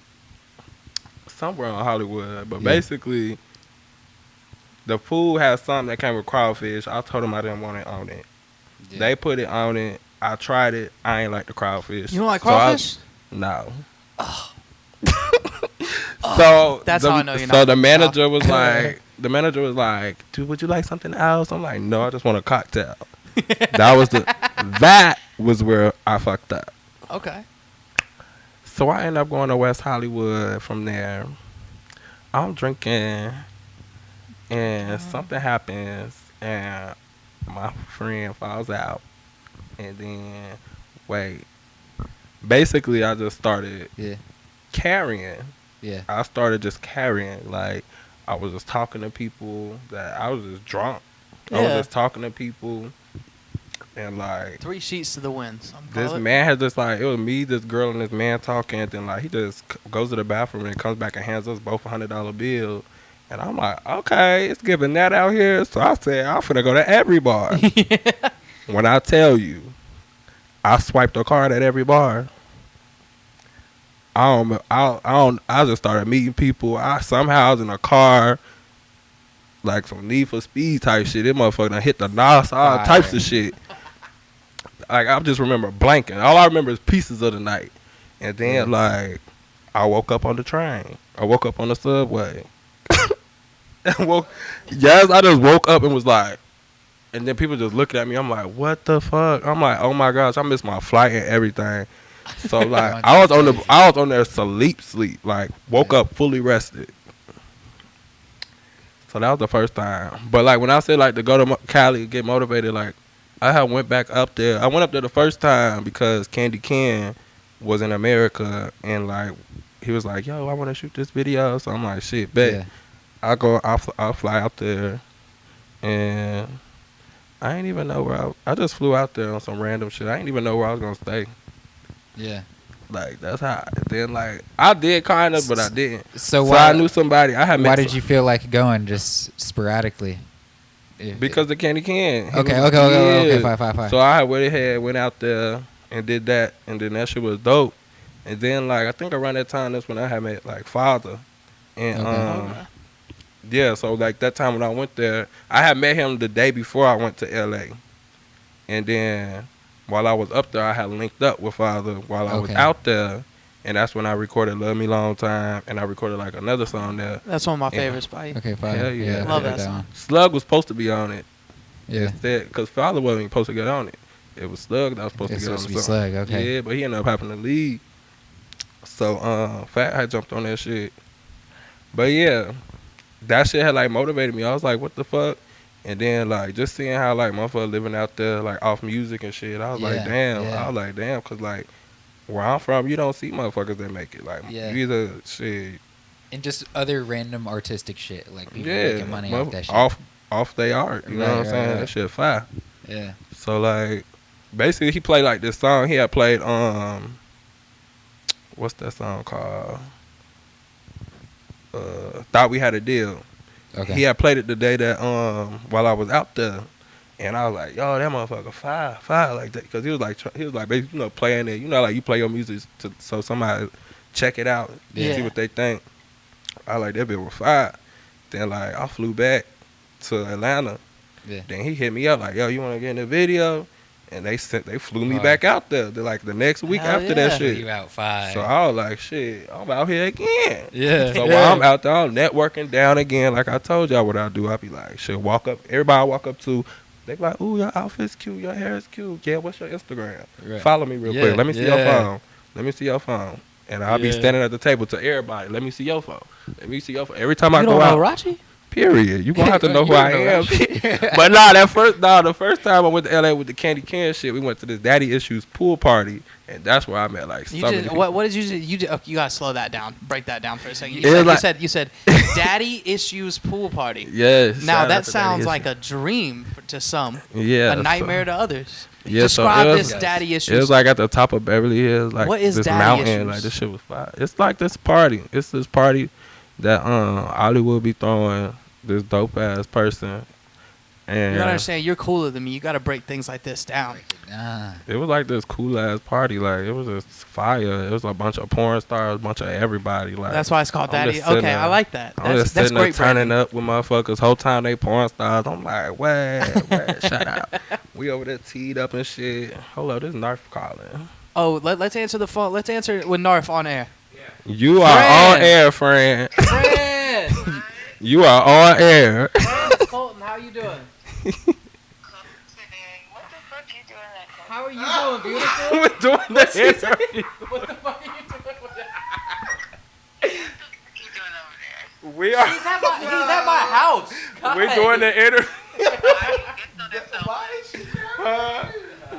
in Hollywood, but basically the food had something that came with crawfish. I told them I didn't want it on it. Yeah. They put it on it. I tried it. I ain't like the crawfish. You don't like crawfish? No. Oh. So that's how I know you're not. So the manager was like, dude, would you like something else? I'm like, no, I just want a cocktail. That was where I fucked up. Okay. So I ended up going to West Hollywood from there. I'm drinking, and something happens, and my friend falls out. And then, basically I just started carrying. Yeah. I started just carrying. Like, I was just talking to people that I was just drunk. Yeah. I was just talking to people. And like 3 sheets to the wind. This man had just like, it was me, this girl, and this man talking. And then like he just goes to the bathroom and comes back and hands us both $100 bill. And I'm like, okay, it's giving that out here. So I said, I'm finna go to every bar. When I tell you, I swiped a card at every bar. I just started meeting people. Somehow I was in a car, like some Need for Speed type shit. This motherfucker done hit the NOS, all types of shit. Like, I just remember blanking. All I remember is pieces of the night. And then, like, I woke up on the train. I woke up on the subway. I just woke up and was like, and then people just looking at me. I'm like, what the fuck? I'm like, oh my gosh, I missed my flight and everything. So like, I was on there sleep, like woke up fully rested. So that was the first time. But like when I said like to go to Cali get motivated, like I had went back up there. I went up there the first time because Candy Ken was in America, and like he was like, yo, I want to shoot this video. So I'm like, shit, bet. Yeah. I'll fly out there, and I ain't even know where I just flew out there on some random shit. I ain't even know where I was gonna stay. Yeah. Like that's how. Then like I did kind of, but I didn't. So I knew somebody. Why did you feel like going just sporadically? Because the Candy Can. Okay, fine. So I went out there and did that, and then that shit was dope. And then like I think around that time, that's when I had met like Father, and yeah. So like that time when I went there, I had met him the day before I went to LA, and then while I was up there, I had linked up with Father while I was out there, And that's when I recorded Love Me Long Time, and I recorded like another song there. That's one of my favorites by you. Okay, fine. Hell yeah. Love that song. Slug was supposed to be on it. Yeah. Because Father wasn't even supposed to get on it. It was Slug that was supposed to get on the song. Slug, okay. Yeah, but he ended up having to leave. So Fat had jumped on that shit. But yeah, that shit had like motivated me. I was like, what the fuck? And then like just seeing how like motherfuckers living out there like off music and shit, I was like, damn. I was like, damn, because like where I'm from, you don't see motherfuckers that make it. Like you either shit. And just other random artistic shit, like people making money off that shit. Off they art, you know what I'm saying? Right. That shit fire. Yeah. So like basically he played like this song. He had played what's that song called? Thought We Had a Deal. Okay. He had played it the day that while I was out there, and I was like, yo, that motherfucker fire like that, because he was like basically playing it, like you play your music so somebody check it out and see what they think. I like that bit was fire. Then like I flew back to Atlanta. Yeah. Then he hit me up like, yo, you want to get in the video? And they flew me back out there. They're like the next week after that shit. You out 5. So I was like, shit, I'm out here again. Yeah. So while I'm out there, I'm networking down again. Like I told y'all what I do. I be like, shit, everybody I walk up to, they be like, ooh, your outfit's cute, your hair is cute. Yeah, what's your Instagram? Right. Follow me real quick. Let me see your phone. Let me see your phone. And I'll be standing at the table to everybody. Let me see your phone. Let me see your phone. Every time I go out. You don't know Ripparachie? Period. You gonna have to know who I am. But the first time I went to LA with the Candy Can shit, we went to this Daddy Issues pool party, and that's where I met like so many people. What did you do? You gotta slow that down. Break that down for a second. You said Daddy Issues pool party. Yes. Now that sounds like a dream to some. Yeah. A nightmare to others. Yeah. Describe this Daddy Issues. It was like at the top of Beverly Hills, like what is this Daddy mountain. Issues? Like this shit was fire. It's like this party. It's this party that Hollywood be throwing this dope ass person. And you gotta understand, you're cooler than me. You gotta break things like this down. It was like this cool ass party. Like it was just fire. It was a bunch of porn stars, a bunch of everybody. Like that's why it's called Daddy. Okay, I like that. That's great. Turning up with motherfuckers. Whole time they porn stars. I'm like, what? Shut up. We over there teed up and shit. Hold up, this NARF calling. Oh, let's answer the phone. Let's answer with NARF on air. Yeah. You are on air, friend. You are on air. Colton, how you doing? What the fuck you doing that? How are you doing, beautiful? We're doing the interview. What the fuck are you doing with that? What the fuck you doing over there? We are. He's at my house. God. We're doing the interview.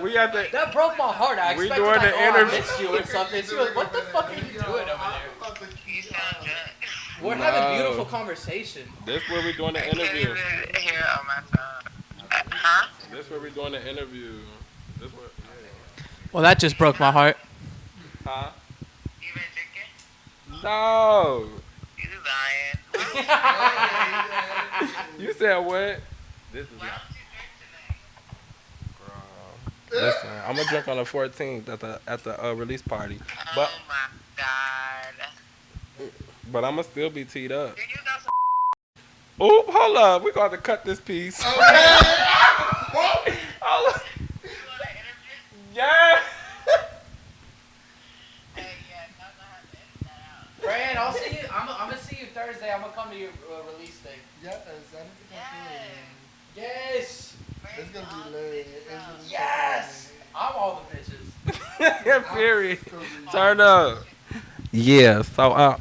We at the. That broke my heart. I expected doing the I missed you or something. She goes, what the fuck are you doing over there? You sound good. We're having a beautiful conversation. This where we're doing the interview. I can't even hear on my phone. Huh? This where we're doing the interview. This where, yeah. Well, that just broke my heart. You been drinking? No. You lying. You said what? This is Why not. don't you drink tonight? Girl. Listen, I'm gonna drink on the 14th at the release party. But, oh my god. But I'm gonna still be teed up. Did you got some? Oh, hold up. We're gonna have to cut this piece. Okay. Hold up. You want an interview? Yeah. Hey, yeah, no, have to edit that out. Fran, I'll see you. I'm gonna see you Thursday. I'm gonna come to your release thing. Yes, that is the Yes. It's gonna be lit. Yes. I'm all the bitches. Period. Turn up. Yeah. So I'm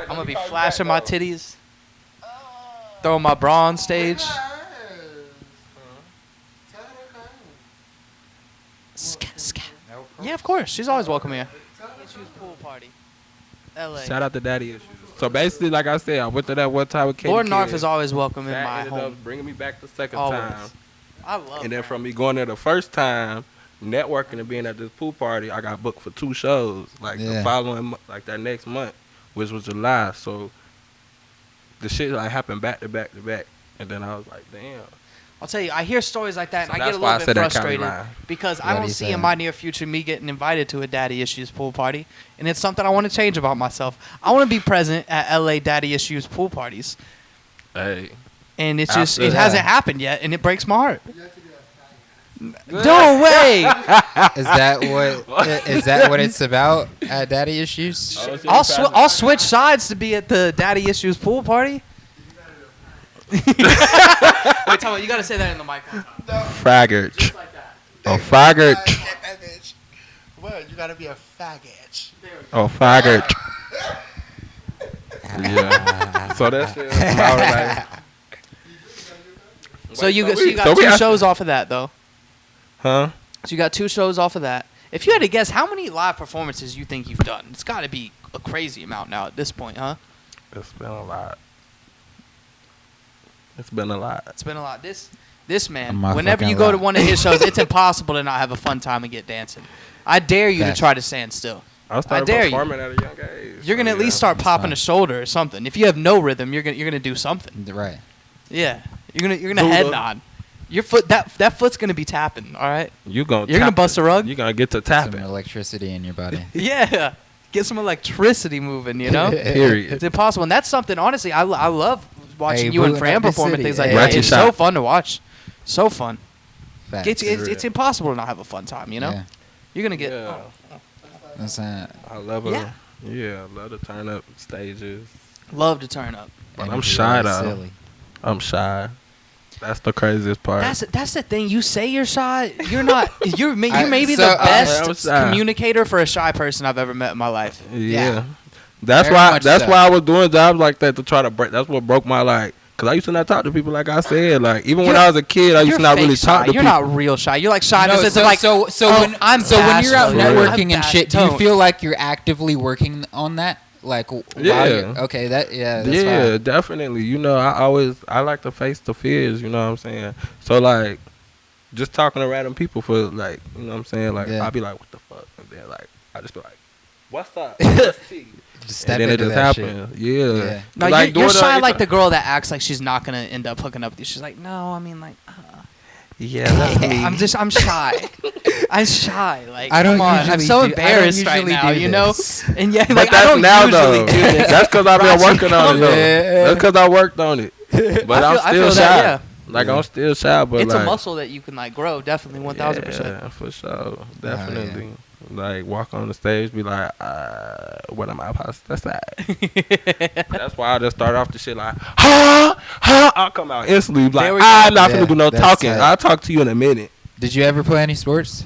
gonna be flashing my titties, throwing my bra on stage. Yeah, of course. She's always welcome here. Issues pool party. LA. Shout out to Daddy Issues. So basically, like I said, I went to that one time with Katie. Lord NARF is always welcome in my ended home. up bringing me back the second Always. time. I love. And then from me going there the first time, networking and being at this pool party, I got booked for 2 shows. Like the following, like that next month, which was July. So the shit like happened back to back to back, and then I was like, damn. I'll tell you, I hear stories like that, So and I get a that's why I little said bit that county frustrated line. because I What don't he see said. in my near future me getting invited to a Daddy Issues pool party, and it's something I want to change about myself. I want to be present at LA Daddy Issues pool parties, Hey. and it's After just it that. hasn't happened yet, and it breaks my heart. No way. Is that what it's about at Daddy Issues? I'll switch sides to be at the Daddy Issues pool party. Wait, tell me, you gotta say that in the mic. Faggot. Just like that. Oh, faggot. Get that bitch. Well, you gotta be a faggot. Oh, faggot. Yeah. So that's it. So you got two shows off of that, though. Huh? So you got 2 shows off of that. If you had to guess, how many live performances you think you've done? It's got to be a crazy amount now at this point, huh? It's been a lot. It's been a lot. It's been a lot. This man, whenever you go to one of his shows, it's impossible to not have a fun time and get dancing. I dare you to try to stand still. I dare performing at a young age. You're gonna at least start popping a shoulder or something. If you have no rhythm, you're gonna do something. Right. Yeah. You're gonna head nod. Your foot that foot's gonna be tapping. All right. You're gonna bust a rug. You're gonna get to tapping. Some electricity in your body. Yeah. Get some electricity moving. You know. Period. It's impossible, and that's something. Honestly, I love watching you and Fran perform and things like that. It's so fun to watch. So fun. Facts. It's impossible to not have a fun time. You know. Yeah. You're gonna get. Yeah. I love it. Yeah, I love to turn up stages. Love to turn up. But I'm shy though. I'm shy. That's the craziest part. That's the thing. You say you're shy. You're not. You're maybe the best communicator for a shy person I've ever met in my life. Yeah. That's why I was doing jobs like that to try to break. That's what broke my Cause I used to not talk to people like I said. Like even when I was a kid, I used to not really talk to people. You're not real shy. You're like shy. No, so when you're out networking and shit, do you feel like you're actively working on that? Like okay, that's definitely. You know, I like to face the fears. You know what I'm saying? So like, just talking to random people for like, you know what I'm saying? Like I'll be like, what the fuck? And then like I just be like, what's up? Let's see. Just step into that shit. Yeah. No, like, you're shy like the girl that acts like she's not gonna end up hooking up with you. She's like, no, I mean like. Yeah, that's me. I'm shy. I'm shy. Like, I don't come on. I'm so embarrassed right now, you know? And yeah, like, I don't usually do this. That's because I've been working on it, though. That's because I worked on it. But I'm still shy. Like, I'm still shy, but it's a muscle that you can, like, grow, definitely, 1,000%. Yeah, for sure. Definitely. Like, walk on the stage, be like, what am I supposed to say? That's why I just start off the shit like, I'll come out instantly. Like, I'm not going to do no talking. I'll talk to you in a minute. Did you ever play any sports?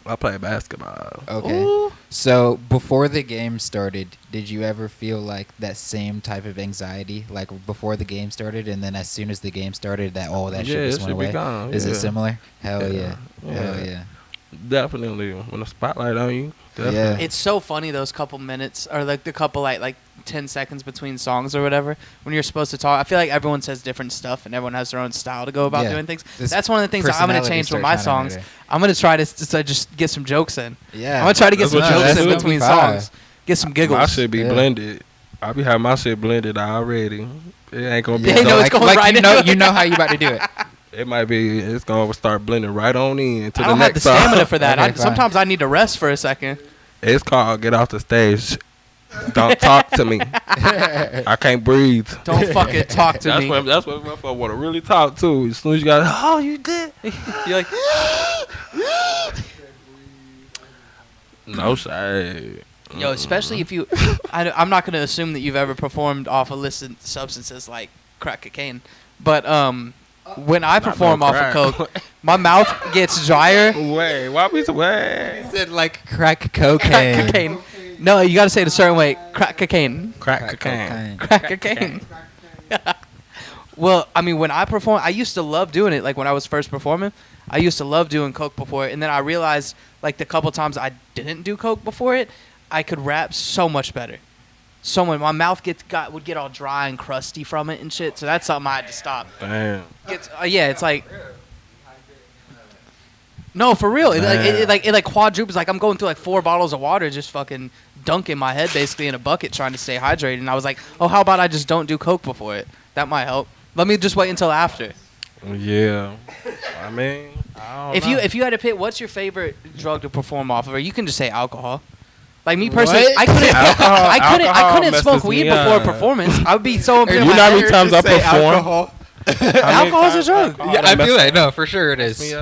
I play basketball. Okay. Ooh. So, before the game started, did you ever feel like that same type of anxiety? Like, before the game started, and then as soon as the game started, that shit just went away? Gone. Is it similar? Hell yeah. Hell yeah. Definitely. When the spotlight on you. Definitely. Yeah. It's so funny those couple minutes or like the couple like 10 seconds between songs or whatever when you're supposed to talk. I feel like everyone says different stuff and everyone has their own style to go about doing things. That's one of the things I'm going to change with my songs. I'm going to try to just get some jokes in. Yeah. I'm going to try to get some jokes in between songs. Get some giggles. My shit be blended. I be having my shit blended already. It ain't going to be it's going right you know how you about to do it. It might be. It's gonna start blending right on in to I the don't next have the stamina song. for that. Sometimes I need to rest for a second. It's called get off the stage. Don't talk to me. I can't breathe. Don't fucking talk to me. That's what motherfucker want to really talk to. As soon as you got, you good. You're like, no shade. Yo, especially if you, I'm not gonna assume that you've ever performed off illicit substances like crack cocaine, but when I perform off of coke, my mouth gets drier. Wait, why we say? He said like crack cocaine. Crack cocaine. No, you gotta say it a certain way. Crack cocaine. Crack cocaine. Crack cocaine. Well, I mean, when I perform, I used to love doing it. Like when I was first performing, I used to love doing coke before it, and then I realized like the couple times I didn't do coke before it, I could rap so much better. So when my mouth would get all dry and crusty from it and shit, so that's something I had to stop. Damn. It's like, no, for real. It quadruples. Like I'm going through like 4 bottles of water, just fucking dunking my head basically in a bucket, trying to stay hydrated. And I was like, oh, how about I just don't do coke before it? That might help. Let me just wait until after. Yeah, I mean, I don't know. If you had to pick, what's your favorite drug to perform off of? Or you can just say alcohol. Like me personally, I couldn't smoke weed before a performance. I would be so embarrassed. You know how many times I perform? Alcohol's a drug. Yeah, I feel that. No, for sure it is.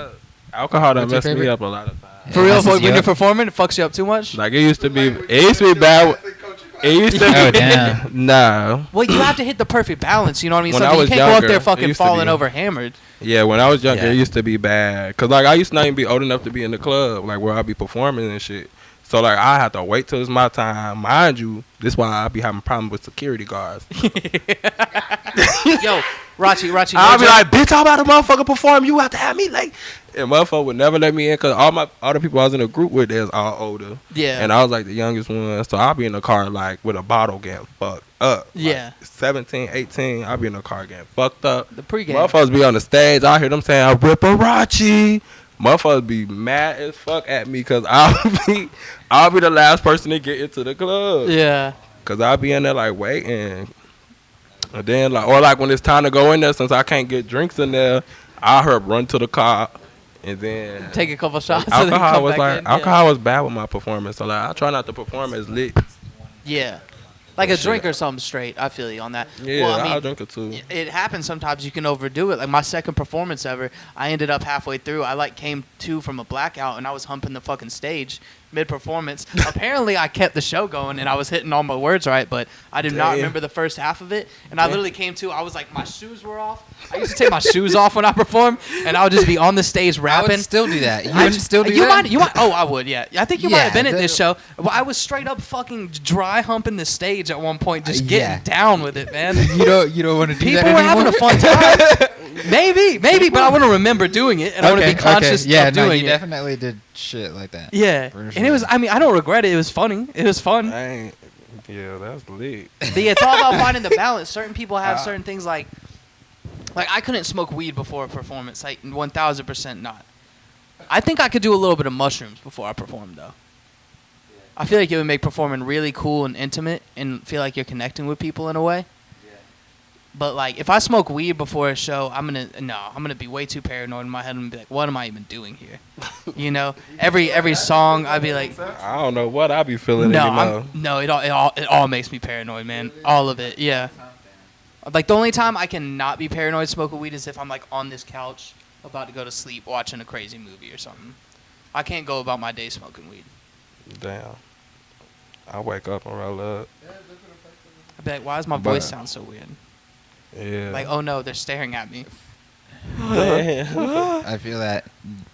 Alcohol done What's your messed me favorite? up a lot of times. For real, messes when you you're up? performing, it fucks you up too much. Like it used to be bad. It used to be. Oh, damn. Nah. Well, you have to hit the perfect balance. You know what I mean? When So I you was can't go up younger, there it fucking used to falling be. over hammered. Yeah, when I was younger, Yeah. it used to be bad. Cause like I used to not even be old enough to be in the club, like where I be performing and shit. So like I have to wait till it's my time. Mind you, this why I be having problems with security guards. Yo, Rachie. I'll be like, bitch, I'm about to motherfucker perform. You have to have me late. And motherfucker would never let me in because all the people I was in a group with, they was all older. Yeah. And I was like the youngest one. So I'll be in the car like with a bottle getting fucked up. Yeah. Like 17, 18, I'll be in the car getting fucked up. The pregame. Motherfuckers be on the stage. I hear them saying, Ripparachie. Motherfuckers be mad as fuck at me because I'll be the last person to get into the club. Yeah. Because I'll be in there like waiting. And then like when it's time to go in there, since I can't get drinks in there, I run to the car and then Take a couple shots. and then alcohol come was back in. alcohol was bad with my performance. So like I try not to perform as lit. Yeah. Like a Shit. drink or something straight. I feel you on that. Yeah, Well, I mean, I'll drink it too. it happens sometimes. You can overdo it. Like my second performance ever, I ended up halfway through. I like came to from a blackout and I was humping the fucking stage mid performance. Apparently, I kept the show going and I was hitting all my words right, but I do not Damn. remember the first half of it. And I literally came to. I was like, my shoes were off. I used to take my shoes off when I perform, and I would just be on the stage I rapping. would still do that. You wouldn't still do You that? might. Oh, I would. Yeah. I think you might Yeah, have been at the- this show. Well, I was straight up fucking dry humping the stage at one point, just getting Yeah. down with it, man. You don't want to do People that were anymore? having a fun time. maybe, but I want to remember doing it, and I want to be conscious Yeah, of no, doing you it. definitely did shit like that. Yeah, For and sure. it was. I mean, I don't regret it. It was funny. It was fun. Yeah, that's lit. But yeah, it's all about finding the balance. Certain people have certain things like I couldn't smoke weed before a performance. Like 1000% not. I think I could do a little bit of mushrooms before I perform though. I feel like it would make performing really cool and intimate, and feel like you're connecting with people in a way. But like, if I smoke weed before a show, I'm gonna be way too paranoid in my head and be like, what am I even doing here? You know, every song I'd be like, I don't know what I be feeling anymore. it all makes me paranoid, man. All of it, yeah. Like the only time I can not be paranoid smoking weed is if I'm like on this couch about to go to sleep watching a crazy movie or something. I can't go about my day smoking weed. Damn. I wake up and roll up. I'd be like, why does my voice sound so weird? Yeah. Like, oh no, they're staring at me. I feel that.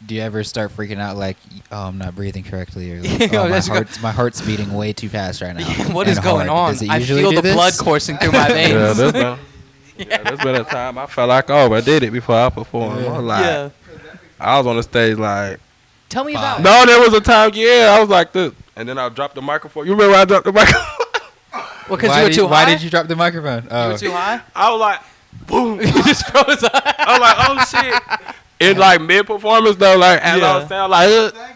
Do you ever start freaking out like, oh, I'm not breathing correctly, or like, Yo, oh, that's my heart's beating way too fast right now? What and is going hard. on? Does it I usually feel do the this? blood coursing through my veins. There's been a time I felt like, oh, I did it before I performed. I was like, Yeah. I was on the stage like, Tell me about it. no, there was a time, I was like this. And then I dropped the microphone. You remember when I dropped the microphone? Well, because you were too high? Why did you drop the microphone? You Oh. were too high? I was like, boom. You just froze up. I was like, oh, shit. In like mid-performance, though, like, as I was saying, like, I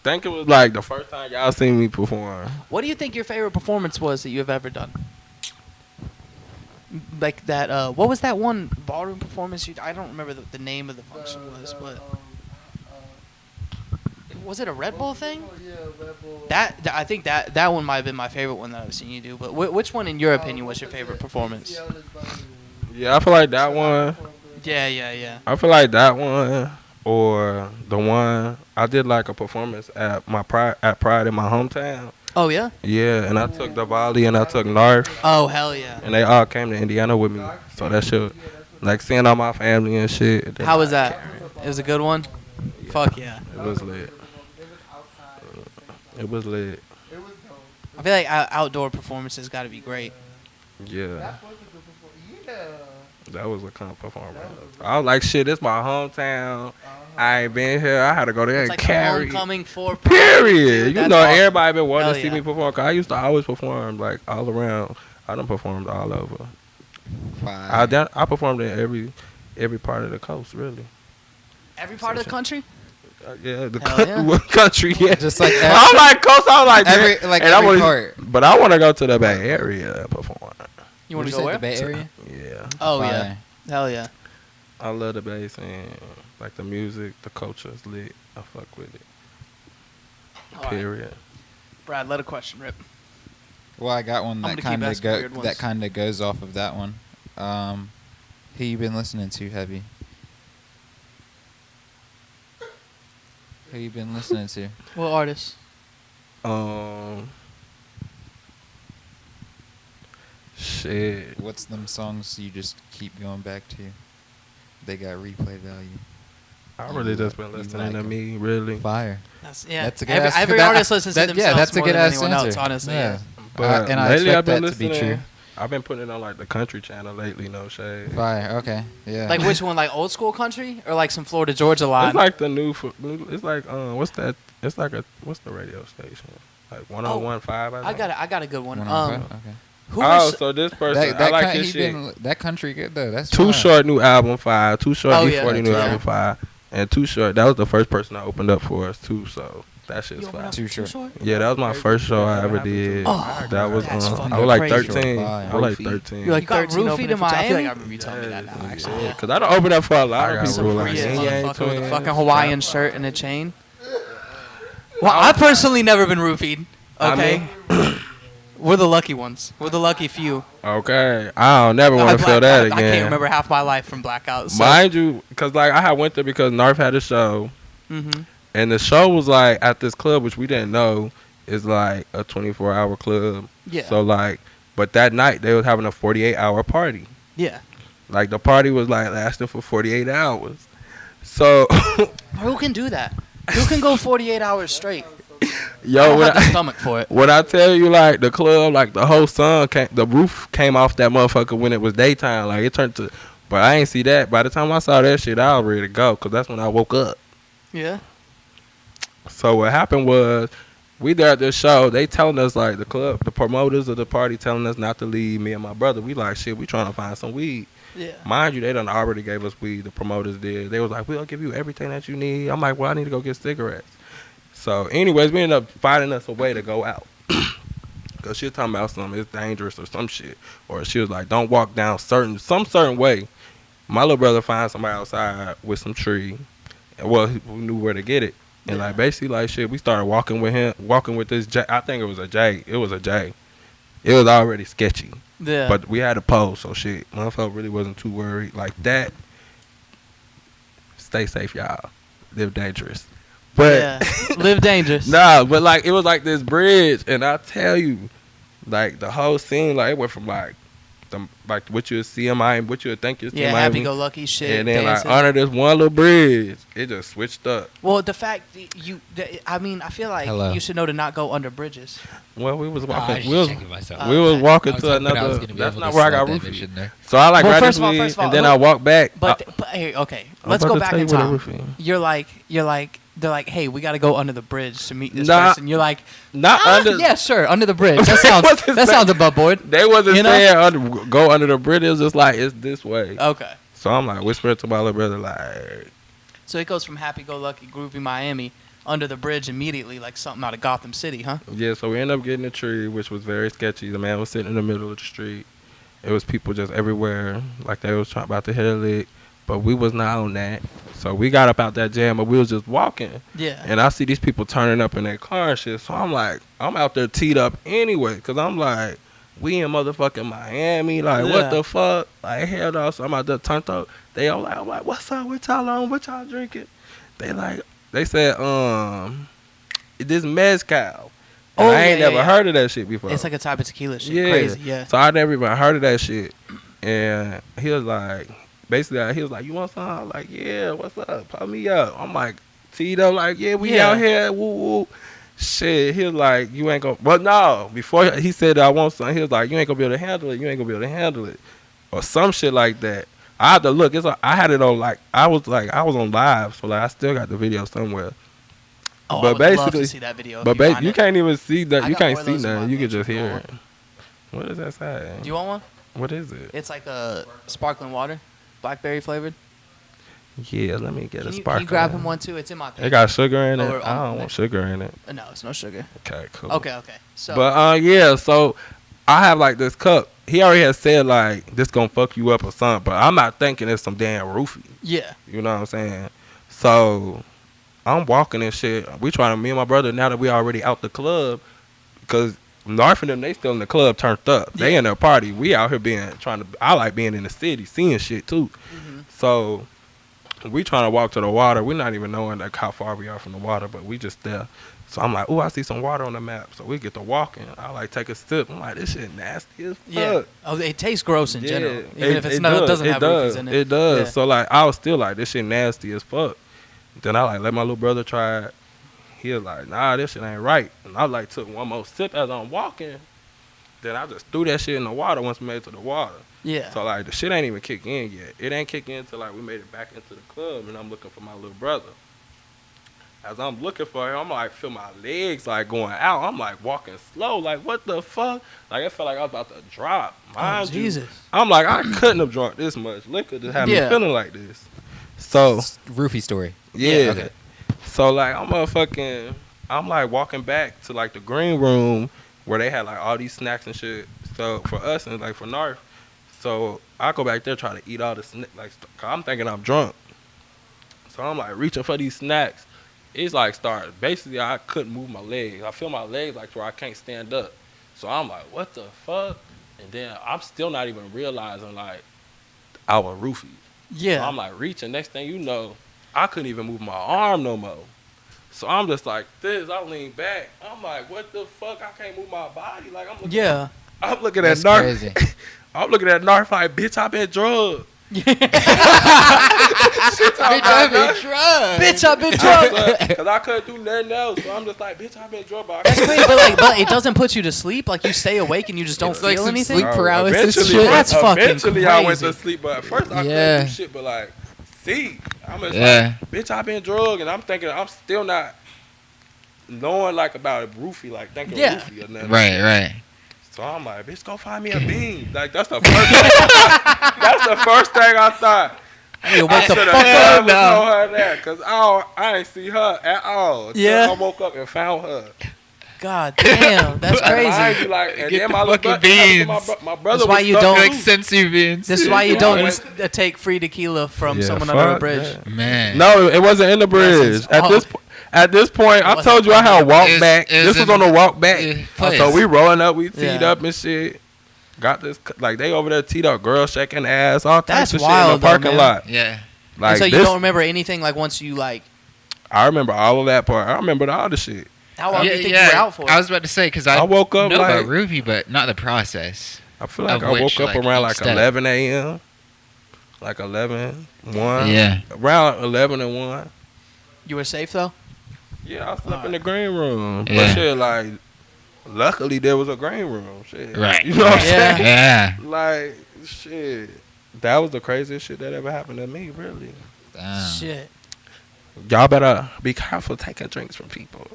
think it was like the first time y'all seen me perform. What do you think your favorite performance was that you have ever done? Like that, what was that one ballroom performance? I don't remember the name of the function was, but was it a Red Bull thing? Yeah, Red Bull. I think that one might have been my favorite one that I've seen you do. But which one, in your opinion, was your favorite performance? Yeah, I feel like that one. Yeah. I feel like that one or the one I did like a performance at Pride in my hometown. Oh yeah. Yeah, and I took the volley and I took NARF. Oh hell yeah. And they all came to Indiana with me. So that shit, like seeing all my family and shit. How was that? It was a good one. Fuck yeah. It was lit. It was lit. I feel like outdoor performances got to be great. Yeah. That was a kind of performance. I was like, shit, this my hometown. I ain't been here. I had to go there It's and like carry. homecoming for Period. You That's know, awesome. everybody been wanting Hell to see yeah. me perform. 'Cause I used to always perform like all around. I done performed all over. I performed in every part of the coast, really. Every part of the country? Yeah, the Hell yeah. country. Yeah, Just like I'm like coast. I'm like every man, like and every I wanna, part. But I want to go to the Bay Area and perform. You want Would to go say where? the Bay Area? Yeah. Oh Fire. yeah. Hell yeah. I love the bass and like the music, the culture is lit. I fuck with it. All right. Period. Brad, let a question rip. Well, I got one I'm that gonna keep kind of asking weird ones. that kind of goes off of that one. Who you been listening to, Heavy? Who you been listening to? What artists? Shit. What's them songs you just keep going back to? They got replay value. I really just been listening to me, really. Fire. That's a good every artist listens to themselves that's a more good than ass anyone answer. else, honestly. Yeah. But and I lately I've expect been that to be listening. true. I've been putting it on like the country channel lately, no shade. Fire. Okay. Yeah. Like which one? Like old school country or like some Florida Georgia line? It's like the new. It's like what's that? It's like what's the radio station? Like 101.5. I got a good one. Okay. So this person, I like his shit. That country good though. That's Too fine. Short new album 5. Too Short D40 new Yeah. album 5. And Too Short. That was the first person I opened up for us too. So that shit's fire. Too Short. Yeah, that was my first show I ever did. Oh, that was that's fucking I was like crazy. 13. I was like 13. You like got 13 Roofie opening to for- I feel Miami? like I remember you telling me that now. Actually, Yeah, cause I don't open up for a lot of people. Like Breeze Yin Yang motherfucker with a Twins. fucking Hawaiian shirt and a chain. Well, I've personally never been roofied. Okay, we're the lucky ones. We're the lucky few. Okay, I don't never want to feel that again. I can't remember half my life from blackouts. So. Mind you, cause like I had went there because NARF had a show, and the show was like at this club, which we didn't know is like a 24-hour club. Yeah. So like, but that night they was having a 48-hour party. Yeah. Like the party was like lasting for 48 hours. So Who can do that? Who can go 48 hours straight? yo, I don't when have the stomach for it. When I tell you, like, the club, like, the whole the roof came off that motherfucker when it was daytime. Like, it turned to, but I ain't see that. By the time I saw that shit, I was ready to go, because that's when I woke up. Yeah. So what happened was, we there at this show, they telling us, like, the promoters of the party telling us not to leave, me and my brother. We like, shit, we trying to find some weed. Yeah. Mind you, they done already gave us weed, the promoters did. They was like, we'll give you everything that you need. I'm like, well, I need to go get cigarettes. So, anyways, we ended up finding us a way to go out. Because she was talking about something, it's dangerous or some shit. Or she was like, don't walk down some certain way. My little brother found somebody outside with some tree. Well, who knew where to get it. And, like, basically, like, shit, we started walking with this J. I think it was a J. It was a J. It was already sketchy. Yeah. But we had a pose, so shit. Motherfucker really wasn't too worried. Like that. Stay safe, y'all. Live dangerous. But yeah. Live dangerous. Nah, but like it was like this bridge, and I tell you, like the whole scene, like it went from like what you would see in Miami, what you would think you see in Miami, happy-go-lucky shit, and then dancing. like under this one little bridge, it just switched up. Well, the fact I mean, I feel like you should know to not go under bridges. Well, we was walking. I was checking myself. We was walking to hoping I was another. gonna be That's able not to where I got slide that roofied. bitch in there. So I like Well, grabbed first this of weed, all, and then I walked back. But hey, okay, I'm let's about go to back tell in you what time. a roofie. You're like. They're like, hey, we got to go under the bridge to meet this Nah, person. You're like, not under. Yeah, sure, under the bridge. That sounds above board. They wasn't You know? saying go under the bridge. It was just like it's this way. Okay. So I'm like whispering to my little brother like. So it goes from happy-go-lucky, groovy Miami under the bridge immediately, like something out of Gotham City, huh? Yeah. So we ended up getting a tree, which was very sketchy. The man was sitting in the middle of the street. It was people just everywhere, like they was about to hit a lick, but we was not on that. So we got up out that jam, but we was just walking. Yeah. And I see these people turning up in their car and shit. So I'm like, I'm out there teed up anyway. Because I'm like, we in motherfucking Miami. Like, what the fuck? Like, hell no. So I'm out there turned up. They all like, I'm like, what's up? What y'all on? What y'all drinking? They said, this mezcal. And I ain't never heard of that shit before. It's like a type of tequila shit. Yeah. Crazy, yeah. So I never even heard of that shit. And he was like, basically, he was like, you want something? I was like, yeah, what's up? Pop me up. I'm like, teed up, like, yeah, we out here, woo, woo. Shit, he was like, you ain't gonna, but no, before he said I want something, he was like, you ain't gonna be able to handle it, you ain't gonna be able to handle it. Or some shit like that. I had to look, I had it on, I was on live, so like, I still got the video somewhere. Oh, but I would basically, love to see that video. But you can't even see that, you can't see that. nothing, you can just hear it. What does that say? Do you want one? What is it? It's like a sparkling water, blackberry flavored. Yeah, let me get a sparkling. Can you grab him one too? It's in my pants. It got sugar in it? Or I don't want sugar in it. No, it's no sugar. Okay, cool. Okay. So. But yeah, so I have like this cup. He already has said like this gonna fuck you up or something, but I'm not thinking it's some damn roofie. Yeah. You know what I'm saying? So I'm walking and shit. Me and my brother, now that we already out the club, because NARF and them, they still in the club turned up. They in their party. We out here I like being in the city, seeing shit too. Mm-hmm. So we trying to walk to the water. We're not even knowing like how far we are from the water, but we just there. So I'm like, oh, I see some water on the map. So we get to walking. I like take a sip. I'm like, this shit nasty as fuck. Yeah. Oh, it tastes gross in general. Even if it doesn't have roofies in it. It does. Yeah. So like, I was still like, this shit nasty as fuck. Then I like let my little brother try it. He was like, nah, this shit ain't right. And I like took one more sip as I'm walking. Then I just threw that shit in the water once we made it to the water. Yeah. So like the shit ain't even kick in yet. It ain't kick in till like we made it back into the club and I'm looking for my little brother. As I'm looking for him, I'm like feel my legs like going out. I'm like walking slow. Like what the fuck? Like it felt like I was about to drop. Mind you, Jesus. I'm like I couldn't have drunk this much liquor to have me feeling like this. So Roofie story. Yeah. Okay. So like I'm like walking back to like the green room where they had like all these snacks and shit. So for us and like for NARF, so I go back there try to eat all the snacks. Like, cause I'm thinking I'm drunk. So I'm like reaching for these snacks. It's like basically I couldn't move my legs. I feel my legs like where I can't stand up. So I'm like, what the fuck? And then I'm still not even realizing like I was roofied. Yeah. So I'm like reaching. Next thing you know, I couldn't even move my arm no more. So I'm just like this. I lean back. I'm like, what the fuck? I can't move my body. Like I'm looking at NARF. I'm looking at NARF like, bitch, I been drugged. Bitch, I've been drugged. Because I couldn't do nothing else. So I'm just like, bitch, I've been drugged. That's crazy, but it doesn't put you to sleep. Like you stay awake and you just don't It's feel like some anything. sleep paralysis shit. That's fucking Eventually, crazy. I went to sleep. But at first, I couldn't do shit. But like, see, I'm just like, bitch, I've been drugged. And I'm thinking, I'm still not knowing like about a roofie, like thinking roofie or nothing. Right. So I'm like, bitch, go find me a bean. Like that's the first thing. That's the first thing I thought. Hey, what the fuck up now? Her there, cause I ain't see her at all. Yeah. I woke up and found her. God damn, that's crazy. Mind you, like, and Get then the my fucking beans. My brother. That's why was you stuck don't Like too. sensu beans. This is why you don't take free tequila from someone under a bridge. Yeah. Man. No, it wasn't in the bridge. At this point, I told you I had walk back. This was on the walk back. So we rolling up, we teed up and shit. Got this like they over there teed up, girl shaking ass, all types of shit in the parking lot. Yeah. Like and so you don't remember anything like once you like. I remember all of that part. I remember all the shit. How long do you think you were out for? I was about to say because I woke up know like about Roofie, but not the process. I feel like I woke up around like 11 a.m. Like 11, 1. Yeah. Around 11 and 1. You were safe though? Yeah, I slept in the green room. Yeah. But shit, like, luckily there was a green room. Shit. Right. You know what I'm saying? Yeah. Like, shit. That was the craziest shit that ever happened to me, really. Damn. Shit. Y'all better be careful taking drinks from people.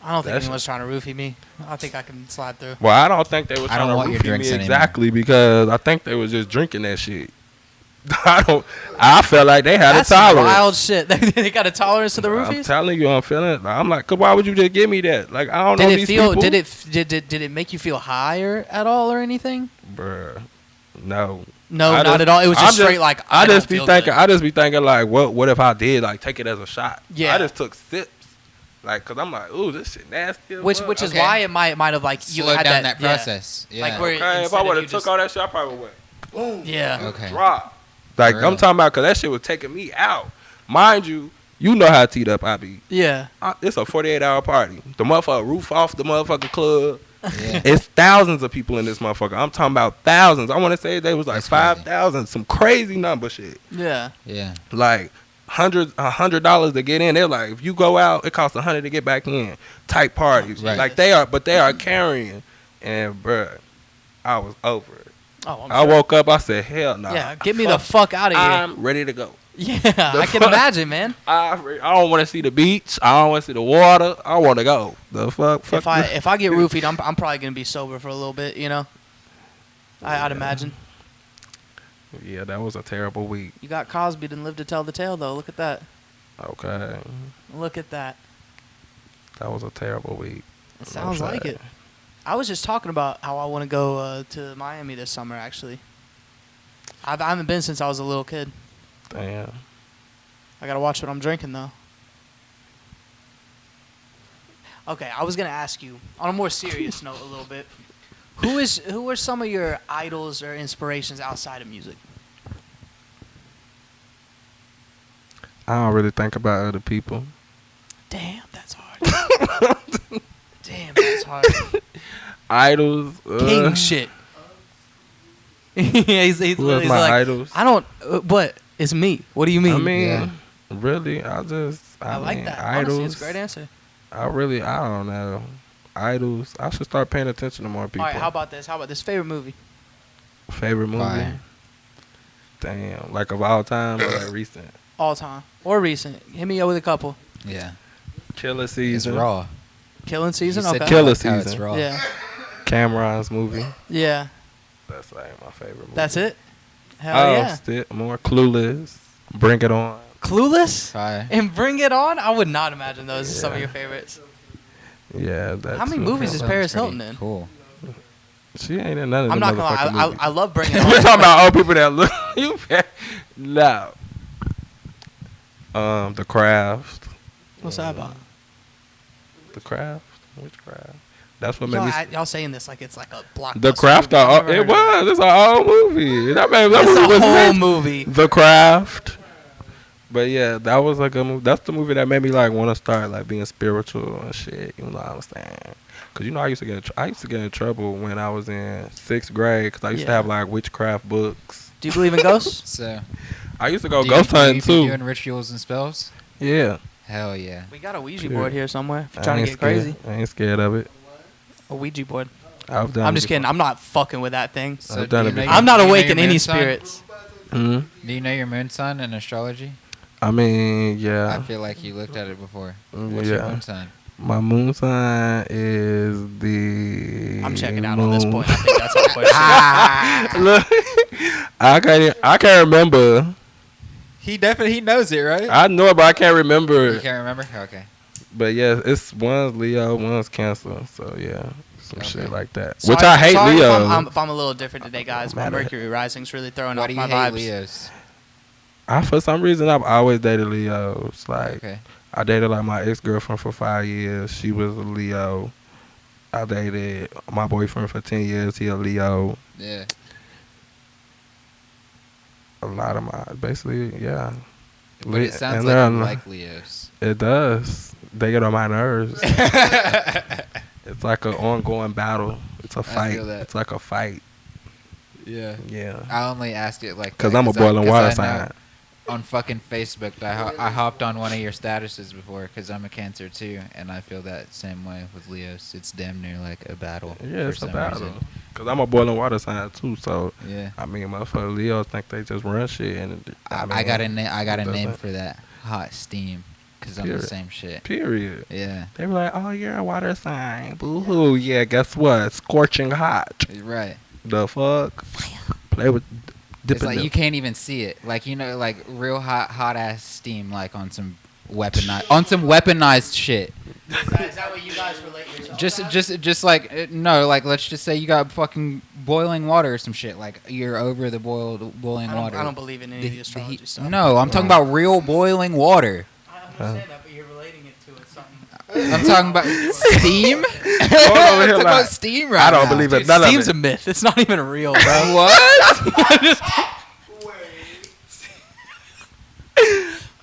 I don't think anyone's trying to roofie me. I think I can slide through. Well, I don't think they were trying to want your roofie drinks me anymore. exactly because I think they was just drinking that shit. I felt like they had That's a tolerance. wild shit. They got a tolerance to the roofies? I'm telling you, I'm feeling it. I'm like, 'cause why would you just give me that? Like, I don't know Did it these feel? people. Did it make you feel higher at all or anything? Bruh, no. No, not at all. It was just straight like I just be don't feel thinking. good. I just be thinking like, what if I did like take it as a shot? Yeah. I just took sips, like, 'cause I'm like, ooh, this shit nasty. as Which fuck. is why it might have like you Slowed had down that that process. Yeah. Like where Okay, if instead I of would you have took just- all that shit, I probably went boom. Yeah. Okay. Drop. Like For I'm real. talking about, 'cause that shit was taking me out. Mind you, you know how teed up I be. Yeah. It's a 48-hour party. The motherfucker roof off the motherfucking club. Yeah. It's thousands of people in this motherfucker. I'm talking about thousands. I want to say they was like That's crazy. 5,000. Some crazy number shit. Yeah. Yeah. Like $100 to get in. They're like, if you go out, it costs $100 to get back in. Type parties. Right. Like they are carrying. And bruh, I was over it. Oh, I woke up. I said, hell no. Yeah, get me the fuck out of here. I'm ready to go. Yeah, I can imagine, man. I don't want to see the beach. I don't want to see the water. I want to go. The fuck. If I get roofied, I'm probably gonna be sober for a little bit. You know. I'd imagine. Yeah, that was a terrible week. You got Cosby and live to tell the tale, though. Look at that. Okay. Look at that. That was a terrible week. It sounds like it. I was just talking about how I want to go to Miami this summer. Actually, I haven't been since I was a little kid. Damn. I gotta watch what I'm drinking though. Okay, I was gonna ask you on a more serious note a little bit. Who are some of your idols or inspirations outside of music? I don't really think about other people. Damn, that's hard. Damn, that's hard. Idols. King shit. he's Who is he's my like, idols? I don't. What? It's me. What do you mean? I mean, really, I like mean, that. Idols. Honestly, it's a great answer. I don't know. Idols. I should start paying attention to more people. All right, how about this? Favorite movie? Favorite movie? Fire. Damn, like of all time or like recent? All time or recent? Hit me up with a couple. Yeah. Killer It's Season. raw. Killing Season. You said Okay. Killer like how it's Season. raw. Yeah. Cameron's movie. Yeah. That's like my favorite movie. That's it. Hell yeah. Still more Clueless. Bring It On. Clueless Fire. and Bring It On. I would not imagine those as some of your favorites. Yeah, that's How many what- movies is Sounds Paris pretty Hilton in? Cool. She ain't in none of I'm the not gonna motherfucking lie. movies. I love Bring It We're On. talking about old people that look. You no. The Craft. What's that about? The Craft. Which Craft? That's what made me. Y'all saying this like it's like a blockbuster. The Craft. movie. I've never It heard of was. It's an old movie. That movie It's was a whole amazing. movie. The Craft. But yeah, that was like a movie. That's the movie that made me like want to start like being spiritual and shit. You know what I'm saying? Cause you know I used to get in trouble when I was in 6th grade because I used to have like witchcraft books. Do you believe in ghosts? So, I used to go do ghost you hunting be too. doing rituals and spells? Yeah. Hell yeah. We got a Ouija Sure. board here somewhere. If you're I trying to ain't get scared. crazy. I ain't scared of it. A Ouija board. I've done. I'm it just kidding. before. I'm not fucking with that thing. I've done do it you know before. I'm not do you know awake your in any moon sign? spirits. Mhm. Do you know your moon sign in astrology? I mean, I yeah. feel like you looked at it before. What's your Yeah. moon sign? My moon sign is the. I'm checking out moon. on this point. I think that's our question. Look, I can't remember. He definitely knows it, right? I know it, but I can't remember. You can't remember? Okay. But yeah, it's one's Leo, one's Cancer. So yeah, some Okay. shit like that. Sorry- Which I hate sorry Leo. if I'm a little different today, guys. My Matter. Mercury rising's really throwing Why off do you my hate vibes. Leos? For some reason I've always dated Leos. Like Okay. I dated like my ex-girlfriend for 5 years. She was a Leo. I dated my boyfriend for 10 years. He a Leo. Yeah. A lot of my basically, yeah. But it sounds And like then- you like Leos. It does. They get on my nerves. It's like an ongoing battle. It's a fight. feel that. It's like a fight. Yeah. Yeah. I only asked it like Because that I'm a boiling water sign. On fucking Facebook, I hopped on one of your statuses before because I'm a Cancer too, and I feel that same way with Leos. It's damn near like a battle. Yeah, for it's a some battle. reason. Because I'm a boiling water sign too. So, Yeah. I mean, motherfuckers Leos think they just run shit. And I got a it name doesn't. for that. Hot steam. Because I'm the Period. same shit. Period. Yeah. They were like, oh, you're a water sign. Boo-hoo. Yeah, guess what? Scorching hot. Right. The fuck? Play with It's dipping like them. you can't even see it. Like, you know, like real hot ass steam, like on some weaponized shit. Is that what you guys relate yourself Just like no, like let's just say you got fucking boiling water or some shit. Like you're over the boiling water. I don't believe in any of the astrology heat. stuff. No, I'm talking about real boiling water. I understand that, but you're relating it to something. I'm talking about steam. over here I'm talking like, about steam right I don't now. believe it. Dude, None of steam's it. a myth. It's not even real, bro. What?